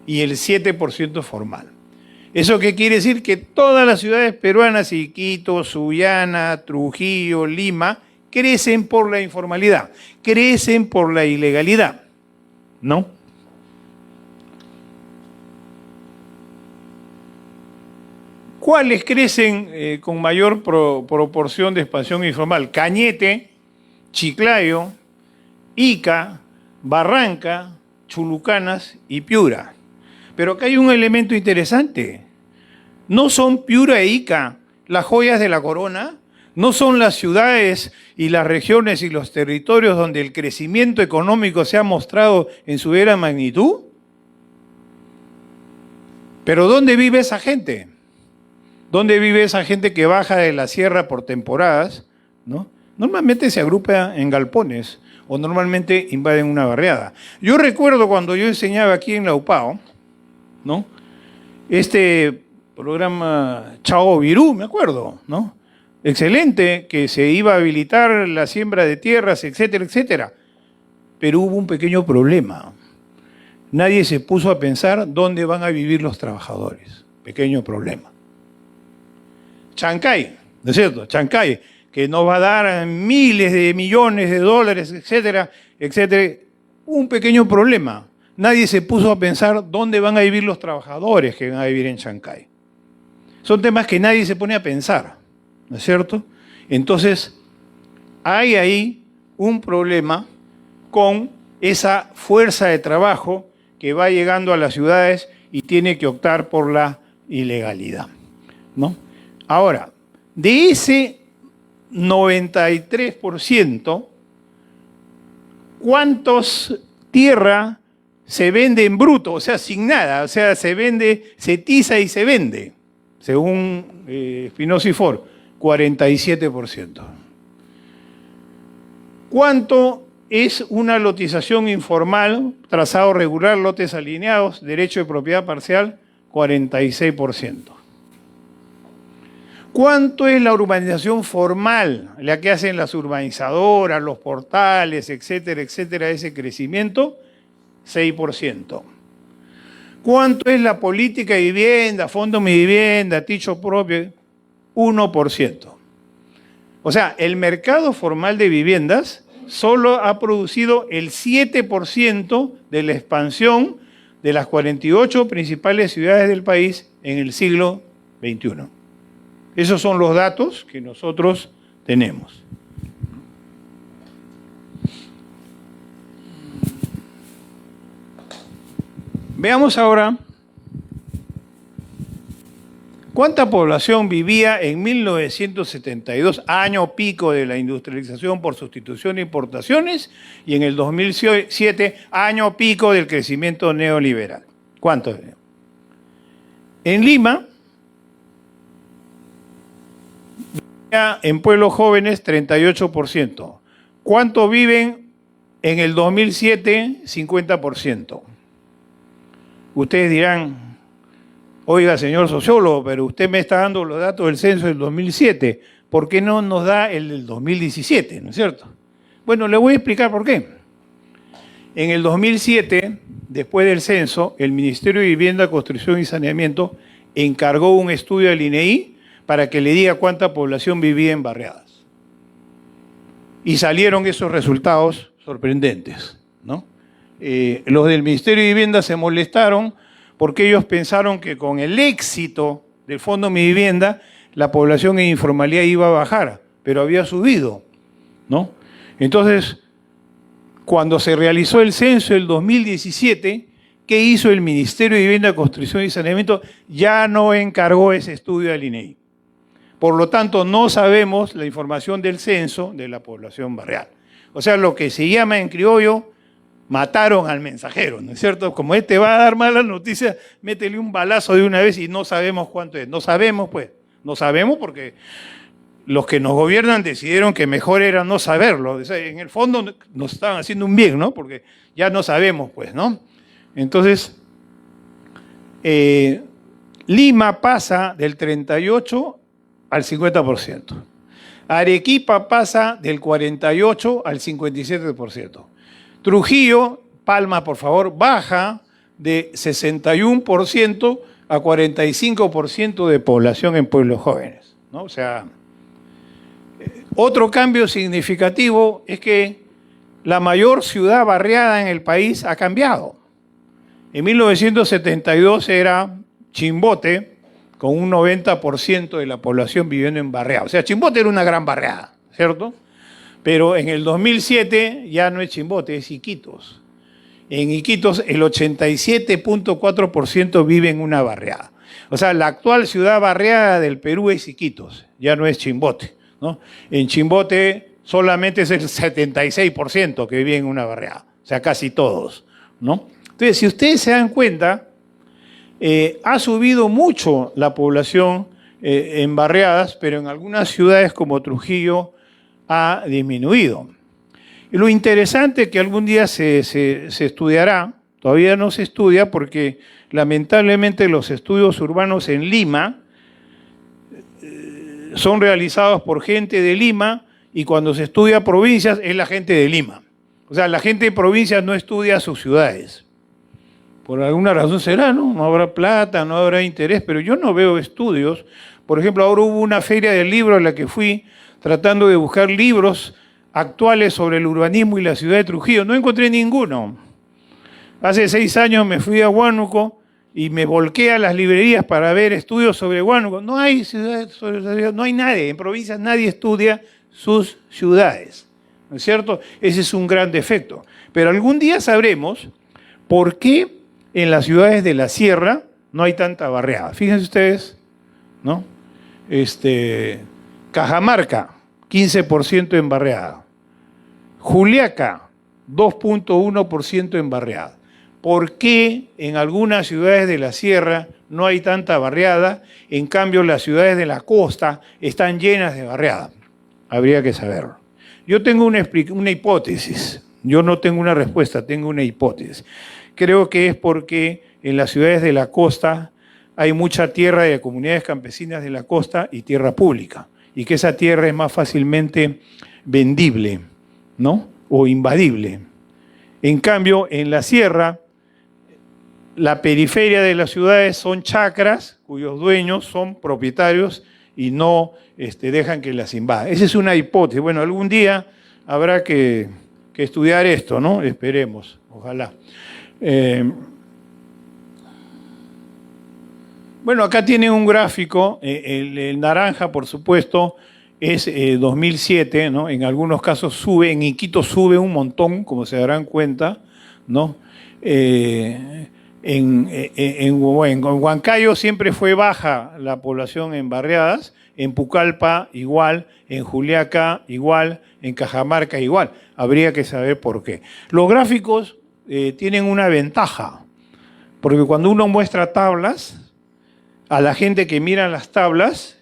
y el 7% formal. ¿Eso qué quiere decir? Que todas las ciudades peruanas, Iquitos, Sullana, Trujillo, Lima, crecen por la informalidad, crecen por la ilegalidad, ¿no? ¿Cuáles crecen con mayor proporción de expansión informal? Cañete, Chiclayo, Ica, Barranca, Chulucanas y Piura. Pero acá hay un elemento interesante. ¿No son Piura e Ica las joyas de la corona? ¿No son las ciudades y las regiones y los territorios donde el crecimiento económico se ha mostrado en su vera magnitud? Pero ¿dónde vive esa gente? ¿Dónde vive esa gente que baja de la sierra por temporadas? ¿No? Normalmente se agrupa en galpones o normalmente invaden una barriada. Yo recuerdo cuando yo enseñaba aquí en la UPAO, ¿no? Este programa Chao Virú, me acuerdo, ¿no? Excelente, que se iba a habilitar la siembra de tierras, etcétera, etcétera. Pero hubo un pequeño problema. Nadie se puso a pensar dónde van a vivir los trabajadores. Pequeño problema. Chancay, ¿no es cierto? Chancay, que nos va a dar miles de millones de dólares, etcétera, etcétera. Un pequeño problema. Nadie se puso a pensar dónde van a vivir los trabajadores que van a vivir en Chancay. Son temas que nadie se pone a pensar, ¿no es cierto? Entonces, hay ahí un problema con esa fuerza de trabajo que va llegando a las ciudades y tiene que optar por la ilegalidad, ¿no? Ahora, de ese 93%, ¿cuántos tierra se vende en bruto? O sea, sin nada, o sea, se vende, se tiza y se vende, según Espinosa y Ford, 47%. ¿Cuánto es una lotización informal, trazado regular, lotes alineados, derecho de propiedad parcial? 46%. ¿Cuánto es la urbanización formal, la que hacen las urbanizadoras, los portales, etcétera, etcétera, ese crecimiento? 6%. ¿Cuánto es la política de vivienda, Fondo Mi Vivienda, Techo Propio? 1%. O sea, el mercado formal de viviendas solo ha producido el 7% de la expansión de las 48 principales ciudades del país en el siglo XXI. Esos son los datos que nosotros tenemos. Veamos ahora cuánta población vivía en 1972, año pico de la industrialización por sustitución de importaciones, y en el 2007, año pico del crecimiento neoliberal. ¿Cuánto? En Lima, en pueblos jóvenes, 38%. ¿Cuánto viven en el 2007? 50%. Ustedes dirán, oiga, señor sociólogo, pero usted me está dando los datos del censo del 2007. ¿Por qué no nos da el del 2017? ¿No es cierto? Bueno, le voy a explicar por qué. En el 2007, después del censo, el Ministerio de Vivienda, Construcción y Saneamiento encargó un estudio al INEI para que le diga cuánta población vivía en barriadas. Y salieron esos resultados sorprendentes, ¿no? Los del Ministerio de Vivienda se molestaron porque ellos pensaron que con el éxito del Fondo Mi Vivienda la población en informalidad iba a bajar, pero había subido, ¿no? Entonces, cuando se realizó el censo del 2017, ¿qué hizo el Ministerio de Vivienda, Construcción y Saneamiento? Ya no encargó ese estudio al INEI. Por lo tanto, no sabemos la información del censo de la población barrial. O sea, lo que se llama en criollo, mataron al mensajero, ¿no es cierto? Como este va a dar malas noticias, métele un balazo de una vez y no sabemos cuánto es. No sabemos, pues. No sabemos porque los que nos gobiernan decidieron que mejor era no saberlo. O sea, en el fondo nos estaban haciendo un bien, ¿no? Porque ya no sabemos, pues, ¿no? Entonces, Lima pasa del 38 al 50%. Arequipa pasa del 48 al 57%. Trujillo, Palma, por favor, baja de 61% a 45% de población en pueblos jóvenes, ¿no? O sea, otro cambio significativo es que la mayor ciudad barriada en el país ha cambiado. En 1972 era Chimbote, con un 90% de la población viviendo en barriada. O sea, Chimbote era una gran barriada, ¿cierto? Pero en el 2007 ya no es Chimbote, es Iquitos. En Iquitos el 87.4% vive en una barriada. O sea, la actual ciudad barriada del Perú es Iquitos, ya no es Chimbote, ¿no? En Chimbote solamente es el 76% que vive en una barriada, o sea, casi todos, ¿no? Entonces, si ustedes se dan cuenta, ha subido mucho la población en barriadas, pero en algunas ciudades como Trujillo ha disminuido. Y lo interesante que algún día se estudiará, todavía no se estudia porque lamentablemente los estudios urbanos en Lima son realizados por gente de Lima y cuando se estudia provincias es la gente de Lima. O sea, la gente de provincias no estudia sus ciudades. Por alguna razón será, ¿no? No habrá plata, no habrá interés, pero yo no veo estudios. Por ejemplo, ahora hubo una feria del libro a la que fui tratando de buscar libros actuales sobre el urbanismo y la ciudad de Trujillo. No encontré ninguno. Hace 6 años me fui a Huánuco y me volqué a las librerías para ver estudios sobre Huánuco. No hay ciudades sobre la ciudad, no hay nadie. En provincias nadie estudia sus ciudades, ¿no es cierto? Ese es un gran defecto. Pero algún día sabremos por qué en las ciudades de la sierra no hay tanta barriada. Fíjense ustedes, ¿no? Cajamarca, 15% en barriada. Juliaca, 2.1% en barriada. ¿Por qué en algunas ciudades de la sierra no hay tanta barriada? En cambio, las ciudades de la costa están llenas de barriada. Habría que saberlo. Yo tengo una hipótesis. Yo no tengo una respuesta, tengo una hipótesis. Creo que es porque en las ciudades de la costa hay mucha tierra de comunidades campesinas de la costa y tierra pública, y que esa tierra es más fácilmente vendible, ¿no? O invadible. En cambio, en la sierra, la periferia de las ciudades son chacras cuyos dueños son propietarios y no dejan que las invadan. Esa es una hipótesis. Bueno, algún día habrá que estudiar esto, ¿no? Esperemos, ojalá. Bueno, acá tienen un gráfico, el naranja, por supuesto, es 2007, ¿no? En algunos casos sube, en Iquitos sube un montón, como se darán cuenta, ¿no? En Huancayo siempre fue baja la población en barriadas, en Pucallpa igual, en Juliaca igual, en Cajamarca igual. Habría que saber por qué. Los gráficos tienen una ventaja, porque cuando uno muestra tablas, a la gente que mira las tablas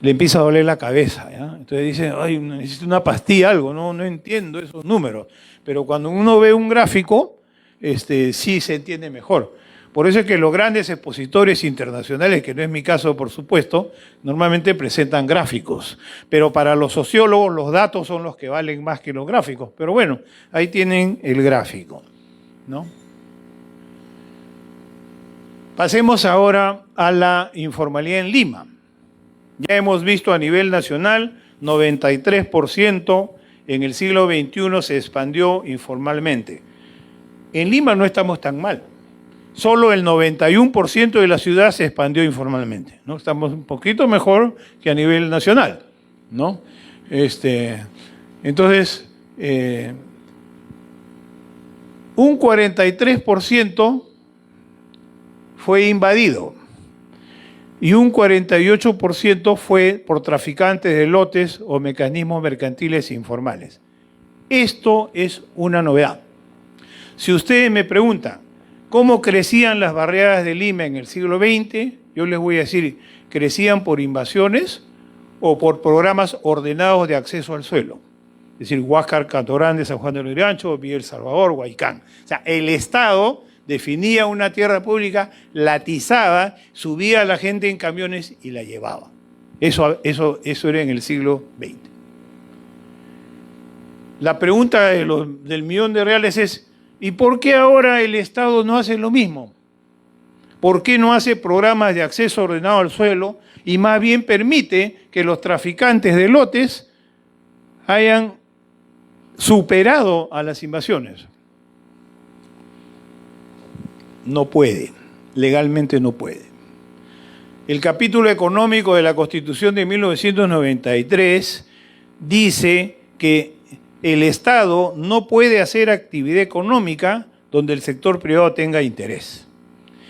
le empieza a doler la cabeza, ¿ya? Entonces dice, ay, necesito una pastilla, algo, no entiendo esos números. Pero cuando uno ve un gráfico, sí se entiende mejor. Por eso es que los grandes expositores internacionales, que no es mi caso, por supuesto, normalmente presentan gráficos. Pero para los sociólogos los datos son los que valen más que los gráficos. Pero bueno, ahí tienen el gráfico, ¿no? Pasemos ahora a la informalidad en Lima. Ya hemos visto a nivel nacional, 93% en el siglo XXI se expandió informalmente. En Lima no estamos tan mal. Solo el 91% de la ciudad se expandió informalmente, ¿no? Estamos un poquito mejor que a nivel nacional, ¿no? Entonces, un 43% fue invadido y un 48% fue por traficantes de lotes o mecanismos mercantiles informales. Esto es una novedad. Si ustedes me preguntan cómo crecían las barriadas de Lima en el siglo XX, yo les voy a decir, crecían por invasiones o por programas ordenados de acceso al suelo. Es decir, Huáscar, Canto Grande, San Juan de Lurigancho, Villa El Salvador, Huaycán. O sea, el Estado definía una tierra pública, la atizaba, subía a la gente en camiones y la llevaba. Eso era en el siglo XX. La pregunta del millón de reales es, ¿y por qué ahora el Estado no hace lo mismo? ¿Por qué no hace programas de acceso ordenado al suelo y más bien permite que los traficantes de lotes hayan superado a las invasiones? No puede, legalmente no puede. El capítulo económico de la Constitución de 1993 dice que el Estado no puede hacer actividad económica donde el sector privado tenga interés.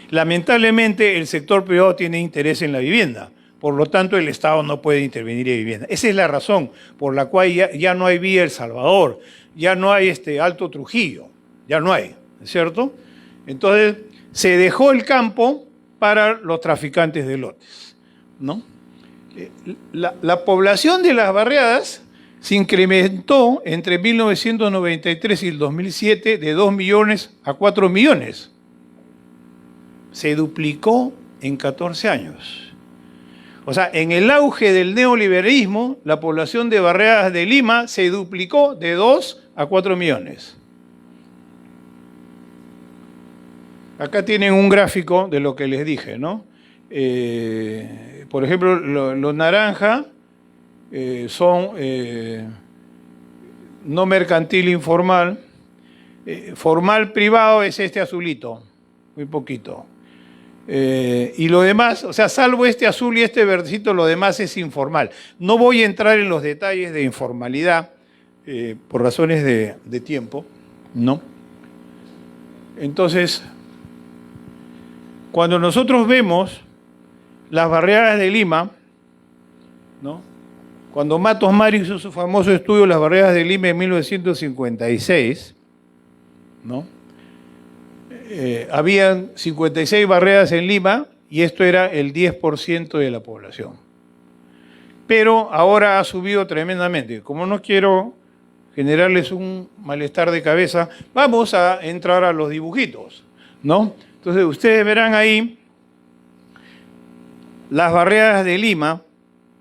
Lamentablemente, el sector privado tiene interés en la vivienda, por lo tanto, el Estado no puede intervenir en vivienda. Esa es la razón por la cual ya no hay Vía El Salvador, ya no hay Alto Trujillo, ya no hay, ¿cierto? Entonces, se dejó el campo para los traficantes de lotes, ¿no? La población de las barriadas se incrementó entre 1993 y el 2007 de 2 millones a 4 millones. Se duplicó en 14 años. O sea, en el auge del neoliberalismo, la población de barriadas de Lima se duplicó de 2 a 4 millones. Acá tienen un gráfico de lo que les dije, ¿no? Por ejemplo, los naranja son no mercantil informal. Formal privado es este azulito, muy poquito. Y lo demás, o sea, salvo este azul y este verdecito, lo demás es informal. No voy a entrar en los detalles de informalidad por razones de tiempo, ¿no? Entonces, cuando nosotros vemos las barriadas de Lima, ¿no? Cuando Matos Mari hizo su famoso estudio Las barriadas de Lima en 1956, ¿no? Habían 56 barriadas en Lima y esto era el 10% de la población. Pero ahora ha subido tremendamente. Como no quiero generarles un malestar de cabeza, vamos a entrar a los dibujitos, ¿no? Entonces ustedes verán ahí las barriadas de Lima,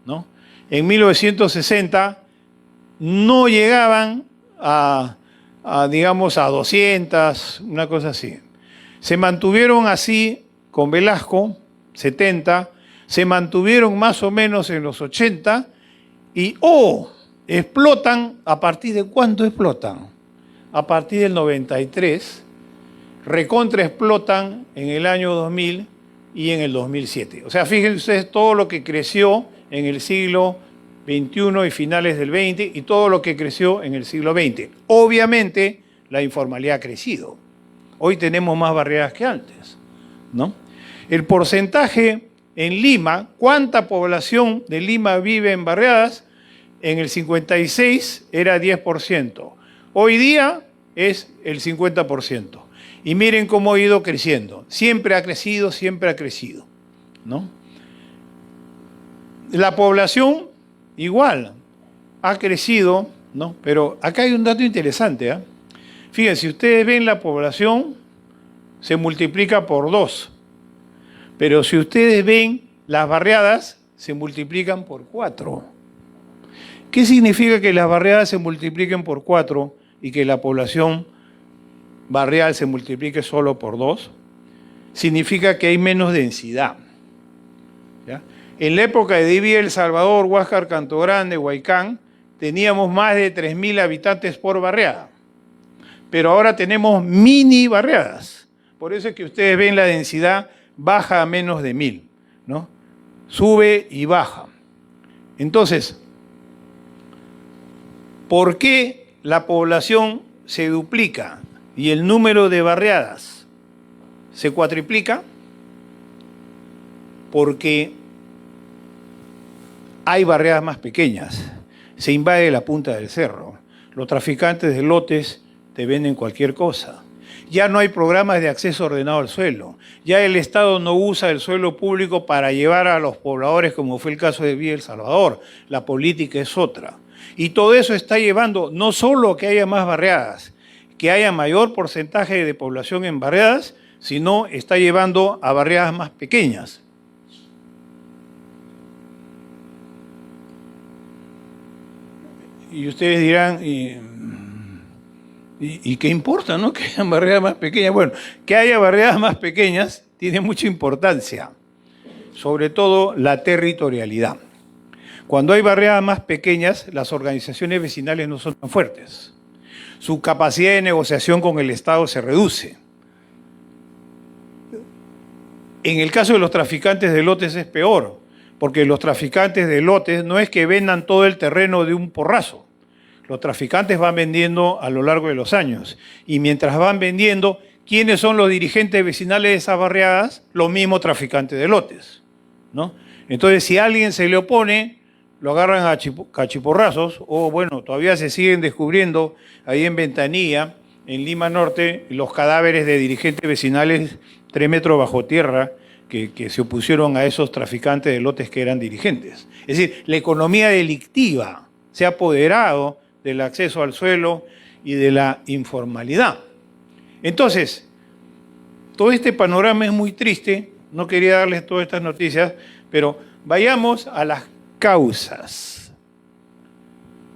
¿no? En 1960 no llegaban digamos, a 200, una cosa así. Se mantuvieron así con Velasco, 70, se mantuvieron más o menos en los 80 y explotan. ¿A partir de cuánto explotan? A partir del 93, recontra explotan en el año 2000 y en el 2007. O sea, fíjense ustedes todo lo que creció en el siglo XXI y finales del XX y todo lo que creció en el siglo XX. Obviamente, la informalidad ha crecido. Hoy tenemos más barriadas que antes, ¿no? El porcentaje en Lima, ¿cuánta población de Lima vive en barriadas? En el 56 era 10%. Hoy día es el 50%. Y miren cómo ha ido creciendo. Siempre ha crecido, ¿no? La población igual ha crecido, ¿no? Pero acá hay un dato interesante, ¿eh? Fíjense, si ustedes ven la población, se multiplica por 2. Pero si ustedes ven las barriadas, se multiplican por 4. ¿Qué significa que las barriadas se multipliquen por 4 y que la población barrial se multiplique solo por 2? Significa que hay menos densidad, ¿ya? En la época de Villa El Salvador, Huáscar, Canto Grande, Huaycán, teníamos más de 3.000 habitantes por barriada. Pero ahora tenemos mini barriadas. Por eso es que ustedes ven la densidad baja a menos de 1.000, ¿no? Sube y baja. Entonces, ¿por qué la población se duplica y el número de barriadas se cuatriplica? Porque hay barriadas más pequeñas. Se invade la punta del cerro. Los traficantes de lotes te venden cualquier cosa. Ya no hay programas de acceso ordenado al suelo. Ya el Estado no usa el suelo público para llevar a los pobladores, como fue el caso de Villa El Salvador. La política es otra. Y todo eso está llevando no solo a que haya más barriadas, que haya mayor porcentaje de población en barriadas, sino está llevando a barriadas más pequeñas. Y ustedes dirán, ¿y qué importa, no? Que hayan barriadas más pequeñas. Bueno, que haya barriadas más pequeñas tiene mucha importancia, sobre todo la territorialidad. Cuando hay barriadas más pequeñas, las organizaciones vecinales no son tan fuertes. Su capacidad de negociación con el Estado se reduce. En el caso de los traficantes de lotes es peor, porque los traficantes de lotes no es que vendan todo el terreno de un porrazo. Los traficantes van vendiendo a lo largo de los años. Y mientras van vendiendo, ¿quiénes son los dirigentes vecinales de esas barriadas? Los mismos traficantes de lotes, ¿no? Entonces, si a alguien se le opone, lo agarran a cachiporrazos, o bueno, todavía se siguen descubriendo ahí en Ventanilla, en Lima Norte, los cadáveres de dirigentes vecinales 3 metros bajo tierra que se opusieron a esos traficantes de lotes que eran dirigentes. Es decir, la economía delictiva se ha apoderado del acceso al suelo y de la informalidad. Entonces, todo este panorama es muy triste, no quería darles todas estas noticias, pero vayamos a las causas.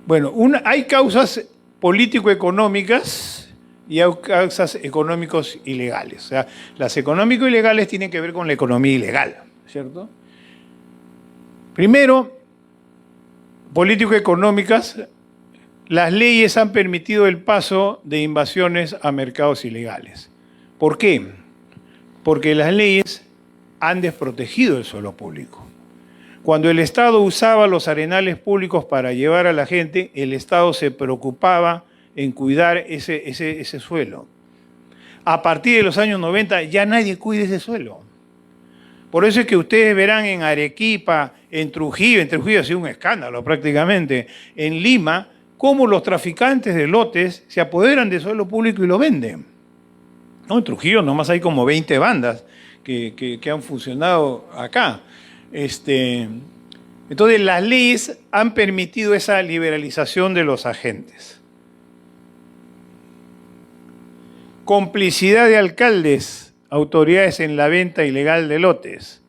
Bueno, hay causas político-económicas y hay causas económicos ilegales. O sea, las económico-ilegales tienen que ver con la economía ilegal, ¿cierto? Primero, político-económicas, las leyes han permitido el paso de invasiones a mercados ilegales. ¿Por qué? Porque las leyes han desprotegido el suelo público. Cuando el Estado usaba los arenales públicos para llevar a la gente, el Estado se preocupaba en cuidar ese suelo. A partir de los años 90 ya nadie cuida ese suelo. Por eso es que ustedes verán en Arequipa, en Trujillo ha sido un escándalo prácticamente, en Lima, cómo los traficantes de lotes se apoderan de suelo público y lo venden. ¿No? En Trujillo nomás hay como 20 bandas que han funcionado acá. Entonces las leyes han permitido esa liberalización de los agentes. Complicidad de alcaldes, autoridades en la venta ilegal de lotes.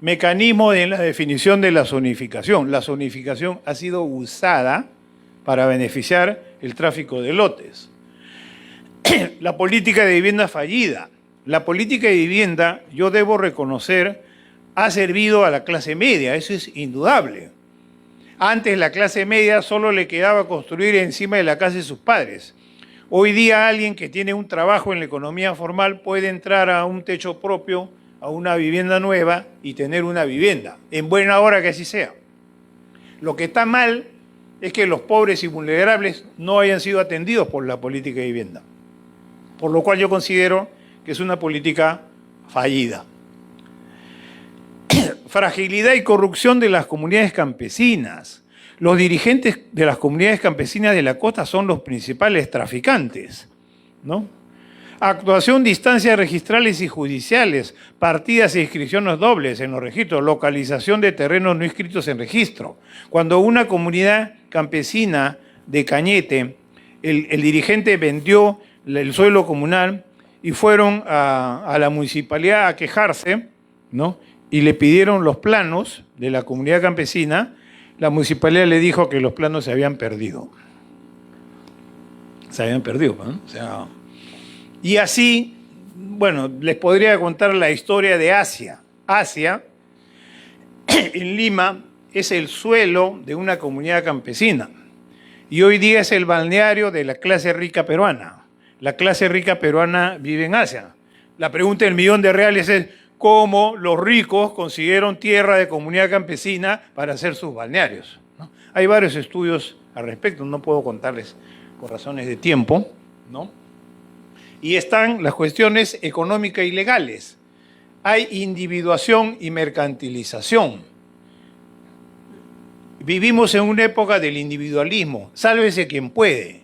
Mecanismo en la definición de la zonificación. La zonificación ha sido usada para beneficiar el tráfico de lotes. La política de vivienda fallida. La política de vivienda, yo debo reconocer, ha servido a la clase media, eso es indudable. Antes la clase media solo le quedaba construir encima de la casa de sus padres. Hoy día alguien que tiene un trabajo en la economía formal puede entrar a un techo propio, a una vivienda nueva y tener una vivienda. En buena hora que así sea. Lo que está mal es que los pobres y vulnerables no hayan sido atendidos por la política de vivienda. Por lo cual yo considero que es una política fallida. Fragilidad y corrupción de las comunidades campesinas. Los dirigentes de las comunidades campesinas de la costa son los principales traficantes, ¿no? Actuación de instancias registrales y judiciales, partidas e inscripciones dobles en los registros, localización de terrenos no inscritos en registro. Cuando una comunidad campesina de Cañete, el dirigente vendió el suelo comunal y fueron a la municipalidad a quejarse, ¿no? Y le pidieron los planos de la comunidad campesina, la municipalidad le dijo que los planos se habían perdido. Se habían perdido, ¿no? O sea, y así, bueno, les podría contar la historia de Asia. Asia, en Lima, es el suelo de una comunidad campesina. Y hoy día es el balneario de la clase rica peruana. La clase rica peruana vive en Asia. La pregunta del millón de reales es, cómo los ricos consiguieron tierra de comunidad campesina para hacer sus balnearios, ¿no? Hay varios estudios al respecto, no puedo contarles por razones de tiempo, ¿no? Y están las cuestiones económicas y legales. Hay individuación y mercantilización. Vivimos en una época del individualismo, sálvese quien puede.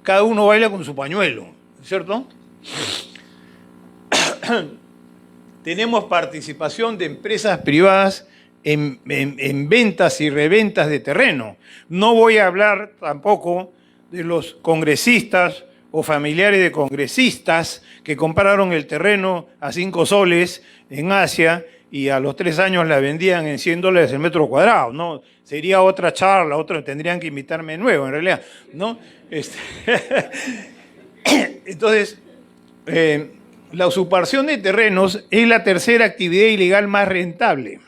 Cada uno baila con su pañuelo, ¿cierto? Tenemos participación de empresas privadas en ventas y reventas de terreno. No voy a hablar tampoco de los congresistas o familiares de congresistas que compraron el terreno a 5 soles en Asia y a los 3 años la vendían en $100 el metro cuadrado, ¿no? Sería otra charla, tendrían que invitarme de nuevo, en realidad, ¿no? Entonces, la usurpación de terrenos es la tercera actividad ilegal más rentable.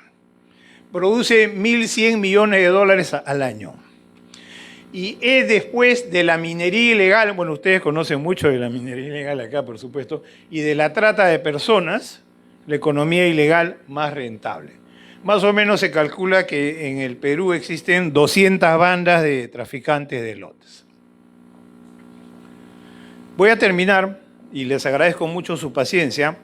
Produce $1.100 millones al año. Y es después de la minería ilegal, bueno, ustedes conocen mucho de la minería ilegal acá, por supuesto, y de la trata de personas, la economía ilegal más rentable. Más o menos se calcula que en el Perú existen 200 bandas de traficantes de lotes. Voy a terminar, y les agradezco mucho su paciencia,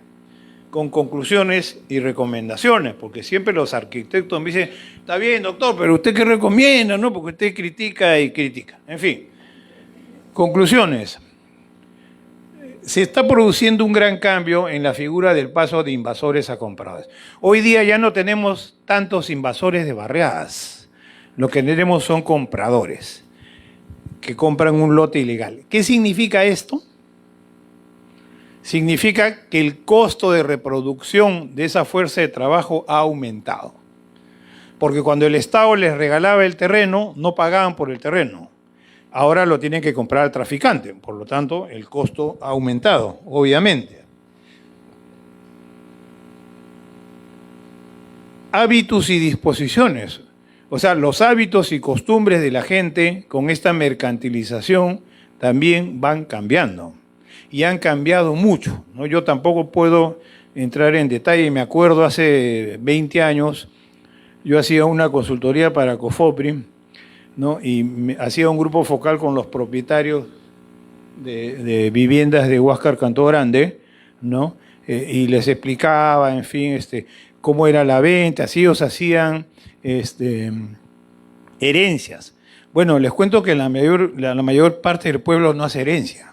con conclusiones y recomendaciones, porque siempre los arquitectos me dicen, está bien, doctor, pero ¿usted qué recomienda? ¿No? Porque usted critica y critica. En fin, conclusiones. Se está produciendo un gran cambio en la figura del paso de invasores a compradores. Hoy día ya no tenemos tantos invasores de barriadas. Lo que tenemos son compradores que compran un lote ilegal. ¿Qué significa esto? Significa que el costo de reproducción de esa fuerza de trabajo ha aumentado. Porque cuando el Estado les regalaba el terreno, no pagaban por el terreno. Ahora lo tienen que comprar al traficante. Por lo tanto, el costo ha aumentado, obviamente. Hábitos y disposiciones. O sea, los hábitos y costumbres de la gente con esta mercantilización también van cambiando. Y han cambiado mucho, ¿no? Yo tampoco puedo entrar en detalle. Me acuerdo hace 20 años, yo hacía una consultoría para COFOPRI, ¿no? Y hacía un grupo focal con los propietarios de viviendas de Huáscar Canto Grande, ¿no? Y les explicaba, en fin, cómo era la venta, así ellos hacían herencias. Bueno, les cuento que la mayor parte del pueblo no hace herencia.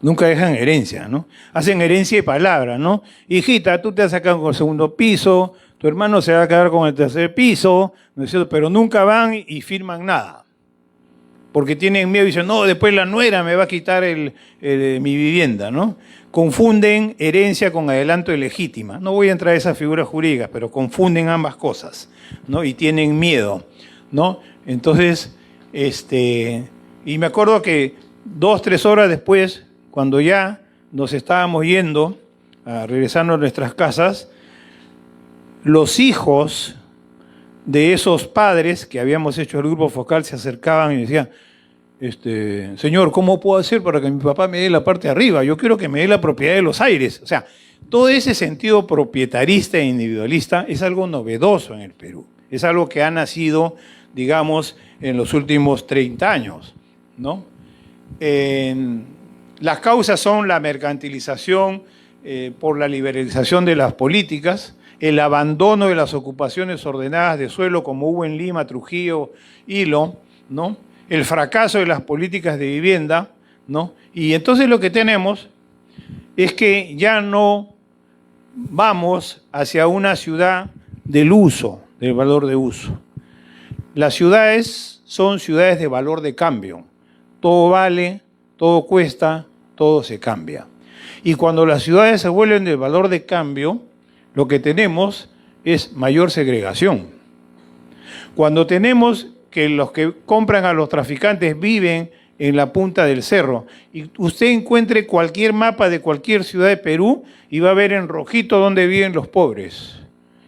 Nunca dejan herencia, ¿no? Hacen herencia y palabra, ¿no? Hijita, tú te has sacado con el segundo piso, tu hermano se va a quedar con el tercer piso, ¿no es cierto? Pero nunca van y firman nada. Porque tienen miedo y dicen, no, después la nuera me va a quitar mi vivienda, ¿no? Confunden herencia con adelanto ilegítima. No voy a entrar a esas figuras jurídicas, pero confunden ambas cosas, ¿no? Y tienen miedo, ¿no? Entonces, y me acuerdo que 2 o 3 horas después, cuando ya nos estábamos yendo, regresando a nuestras casas, los hijos de esos padres que habíamos hecho el grupo focal se acercaban y decían, señor, ¿cómo puedo hacer para que mi papá me dé la parte de arriba? Yo quiero que me dé la propiedad de los aires. O sea, todo ese sentido propietarista e individualista es algo novedoso en el Perú. Es algo que ha nacido, digamos, en los últimos 30 años, ¿no? Las causas son la mercantilización por la liberalización de las políticas, el abandono de las ocupaciones ordenadas de suelo como hubo en Lima, Trujillo, Hilo, ¿no? El fracaso de las políticas de vivienda, ¿no? Y entonces lo que tenemos es que ya no vamos hacia una ciudad del uso, del valor de uso. Las ciudades son ciudades de valor de cambio. Todo vale, todo cuesta, todo se cambia. Y cuando las ciudades se vuelven de valor de cambio, lo que tenemos es mayor segregación. Cuando tenemos que los que compran a los traficantes viven en la punta del cerro, y usted encuentre cualquier mapa de cualquier ciudad de Perú y va a ver en rojito dónde viven los pobres.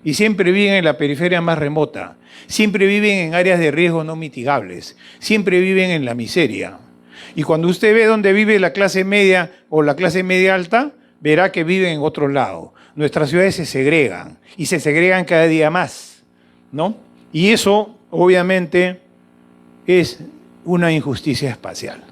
Y siempre viven en la periferia más remota, siempre viven en áreas de riesgo no mitigables, siempre viven en la miseria. Y cuando usted ve dónde vive la clase media o la clase media alta, verá que viven en otro lado. Nuestras ciudades se segregan y se segregan cada día más, ¿no? Y eso, obviamente, es una injusticia espacial.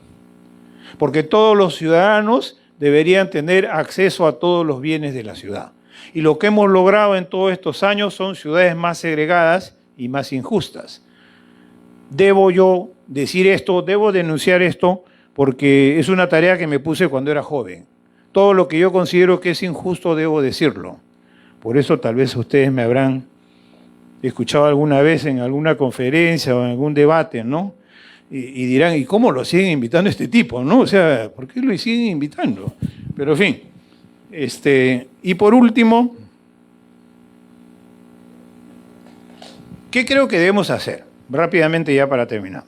Porque todos los ciudadanos deberían tener acceso a todos los bienes de la ciudad. Y lo que hemos logrado en todos estos años son ciudades más segregadas y más injustas. Debo yo decir esto, debo denunciar esto, porque es una tarea que me puse cuando era joven. Todo lo que yo considero que es injusto debo decirlo. Por eso tal vez ustedes me habrán escuchado alguna vez en alguna conferencia o en algún debate, ¿no? y dirán, ¿y cómo lo siguen invitando a este tipo? ¿No? O sea, ¿por qué lo siguen invitando? Pero en fin, y por último, ¿qué creo que debemos hacer? Rápidamente ya para terminar.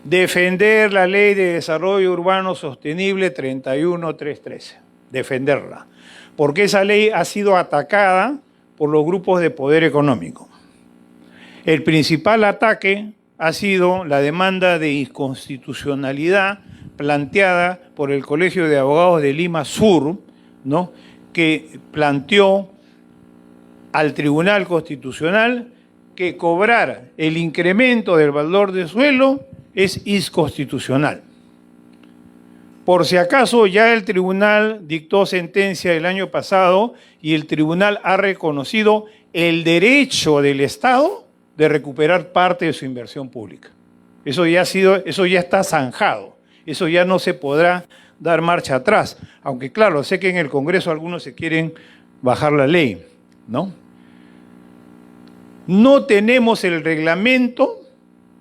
Defender la Ley de Desarrollo Urbano Sostenible 31313. Defenderla. Porque esa ley ha sido atacada por los grupos de poder económico. El principal ataque ha sido la demanda de inconstitucionalidad planteada por el Colegio de Abogados de Lima Sur, ¿no? Que planteó al Tribunal Constitucional que cobrar el incremento del valor del suelo es inconstitucional. Por si acaso, ya el tribunal dictó sentencia el año pasado y el tribunal ha reconocido el derecho del Estado de recuperar parte de su inversión pública. Eso ya está zanjado, eso ya no se podrá dar marcha atrás. Aunque claro, sé que en el Congreso algunos se quieren bajar la ley, ¿no? No tenemos el reglamento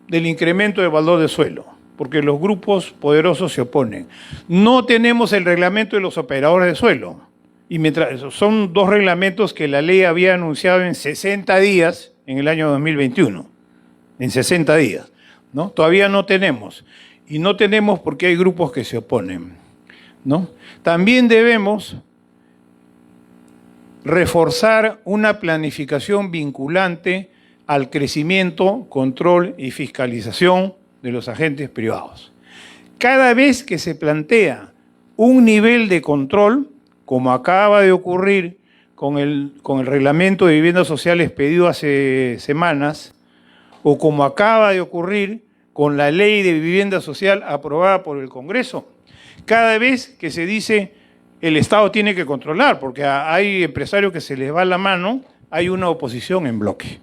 del incremento del valor del suelo, porque los grupos poderosos se oponen. No tenemos el reglamento de los operadores de suelo. Y mientras son dos reglamentos que la ley había anunciado en 60 días en el año 2021. En 60 días, ¿no? Todavía no tenemos. Y no tenemos porque hay grupos que se oponen, ¿no? También debemos reforzar una planificación vinculante al crecimiento, control y fiscalización de los agentes privados. Cada vez que se plantea un nivel de control, como acaba de ocurrir con el reglamento de viviendas sociales pedido hace semanas, o como acaba de ocurrir con la ley de vivienda social aprobada por el Congreso, cada vez que se dice el Estado tiene que controlar, porque hay empresarios que se les va la mano, hay una oposición en bloque.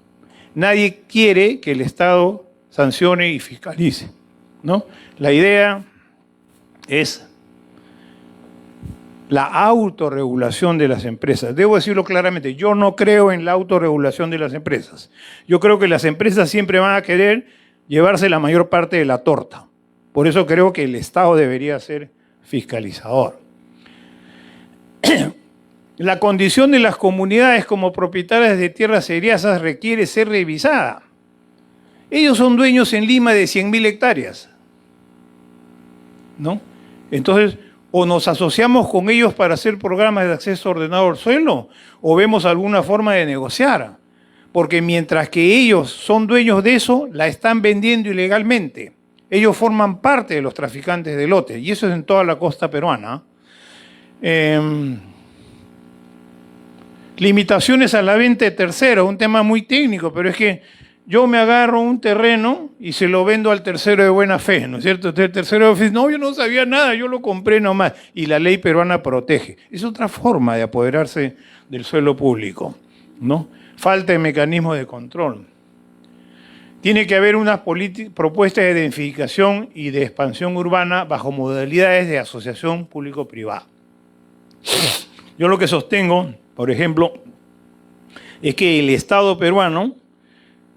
Nadie quiere que el Estado sancione y fiscalice, ¿no? La idea es la autorregulación de las empresas. Debo decirlo claramente, yo no creo en la autorregulación de las empresas. Yo creo que las empresas siempre van a querer llevarse la mayor parte de la torta. Por eso creo que el Estado debería ser fiscalizador. La condición de las comunidades como propietarias de tierras seriasas requiere ser revisada. Ellos son dueños en Lima de 100.000 hectáreas, ¿no? Entonces, o nos asociamos con ellos para hacer programas de acceso ordenado al suelo, o vemos alguna forma de negociar. Porque mientras que ellos son dueños de eso, la están vendiendo ilegalmente. Ellos forman parte de los traficantes de lotes, y eso es en toda la costa peruana. Limitaciones a la venta de terceros, un tema muy técnico, pero es que yo me agarro un terreno y se lo vendo al tercero de buena fe, ¿no es cierto? El tercero dice, no, yo no sabía nada, yo lo compré nomás. Y la ley peruana protege. Es otra forma de apoderarse del suelo público, ¿no? Falta de mecanismos de control. Tiene que haber unas propuestas de densificación y de expansión urbana bajo modalidades de asociación público-privada. Yo lo que sostengo, por ejemplo, es que el Estado peruano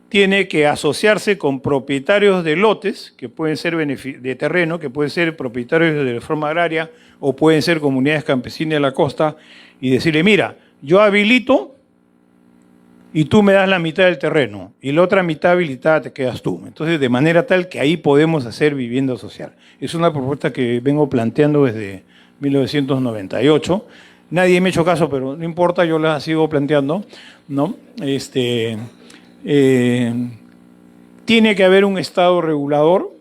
tiene que asociarse con propietarios de lotes, que pueden ser de terreno, que pueden ser propietarios de reforma agraria o pueden ser comunidades campesinas de la costa, y decirle, mira, yo habilito y tú me das la mitad del terreno y la otra mitad habilitada te quedas tú. Entonces, de manera tal que ahí podemos hacer vivienda social. Es una propuesta que vengo planteando desde 1998. Nadie me ha hecho caso, pero no importa, yo la sigo planteando, ¿no? Tiene que haber un Estado regulador,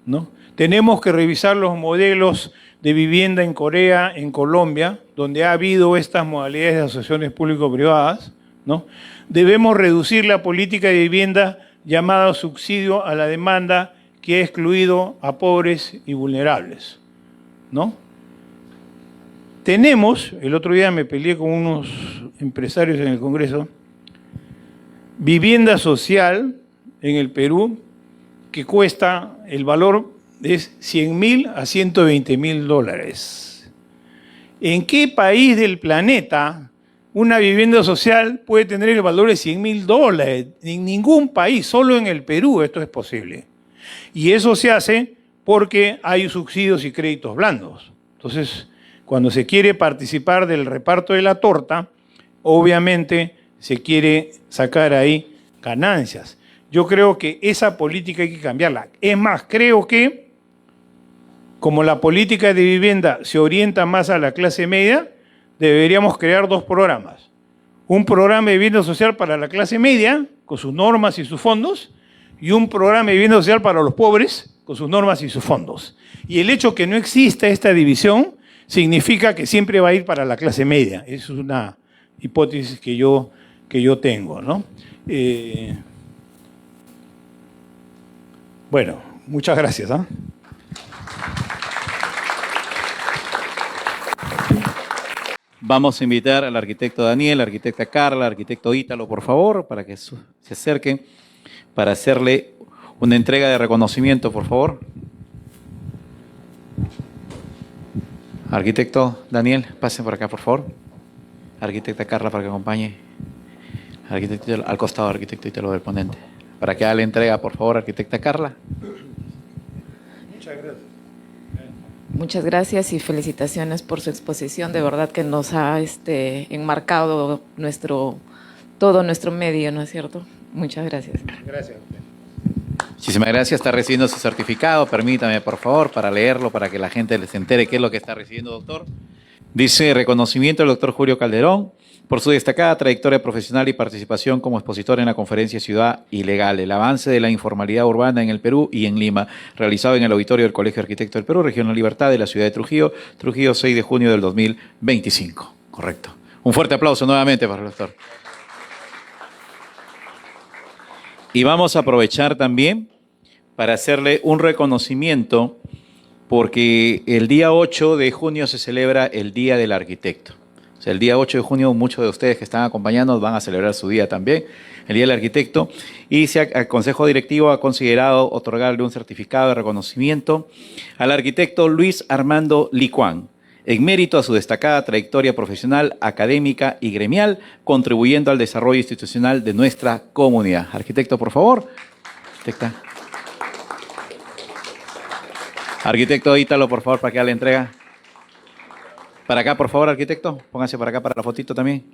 ¿no? Tenemos que revisar los modelos de vivienda en Corea, en Colombia, donde ha habido estas modalidades de asociaciones público-privadas, ¿no? Debemos reducir la política de vivienda llamada subsidio a la demanda, que ha excluido a pobres y vulnerables, ¿no? Tenemos, el otro día me peleé con unos empresarios en el Congreso, vivienda social en el Perú que cuesta, el valor es 100.000 a 120.000 dólares. ¿En qué país del planeta una vivienda social puede tener el valor de $100.000. En ningún país, solo en el Perú esto es posible. Y eso se hace porque hay subsidios y créditos blandos. Entonces, cuando se quiere participar del reparto de la torta, obviamente se quiere sacar ahí ganancias. Yo creo que esa política hay que cambiarla. Es más, creo que como la política de vivienda se orienta más a la clase media, deberíamos crear 2 programas. Un programa de vivienda social para la clase media, con sus normas y sus fondos, y un programa de vivienda social para los pobres, con sus normas y sus fondos. Y el hecho que no exista esta división significa que siempre va a ir para la clase media. Es una hipótesis que yo tengo, ¿no? Bueno, muchas gracias, ¿ah? Vamos a invitar al arquitecto Daniel, la arquitecta Carla, al arquitecto Ítalo, por favor, para que se acerquen para hacerle una entrega de reconocimiento, por favor. Arquitecto Daniel, pasen por acá, por favor. Arquitecta Carla, para que acompañe. Arquitecto Ítalo, al costado, arquitecto Ítalo del ponente. Para que haga la entrega, por favor, arquitecta Carla. Muchas gracias. Muchas gracias y felicitaciones por su exposición. De verdad que nos ha enmarcado todo nuestro medio, ¿no es cierto? Muchas gracias. Gracias. Muchísimas gracias. Está recibiendo su certificado. Permítame, por favor, para leerlo, para que la gente les entere qué es lo que está recibiendo, doctor. Dice: reconocimiento al doctor Julio Calderón por su destacada trayectoria profesional y participación como expositor en la conferencia Ciudad Ilegal, el avance de la informalidad urbana en el Perú y en Lima, realizado en el auditorio del Colegio de Arquitectos del Perú, Región La Libertad de la ciudad de Trujillo, 6 de junio del 2025. Correcto. Un fuerte aplauso nuevamente para el doctor. Y vamos a aprovechar también para hacerle un reconocimiento, porque el día 8 de junio se celebra el Día del Arquitecto. O sea, el día 8 de junio muchos de ustedes que están acompañando van a celebrar su día también, el Día del Arquitecto, y el Consejo Directivo ha considerado otorgarle un certificado de reconocimiento al arquitecto Luis Armando Licuán, en mérito a su destacada trayectoria profesional, académica y gremial, contribuyendo al desarrollo institucional de nuestra comunidad. Arquitecto, por favor. Arquitecta. Arquitecto Ítalo, por favor, para que haga la entrega. Para acá, por favor, arquitecto. Póngase para acá para la fotito también.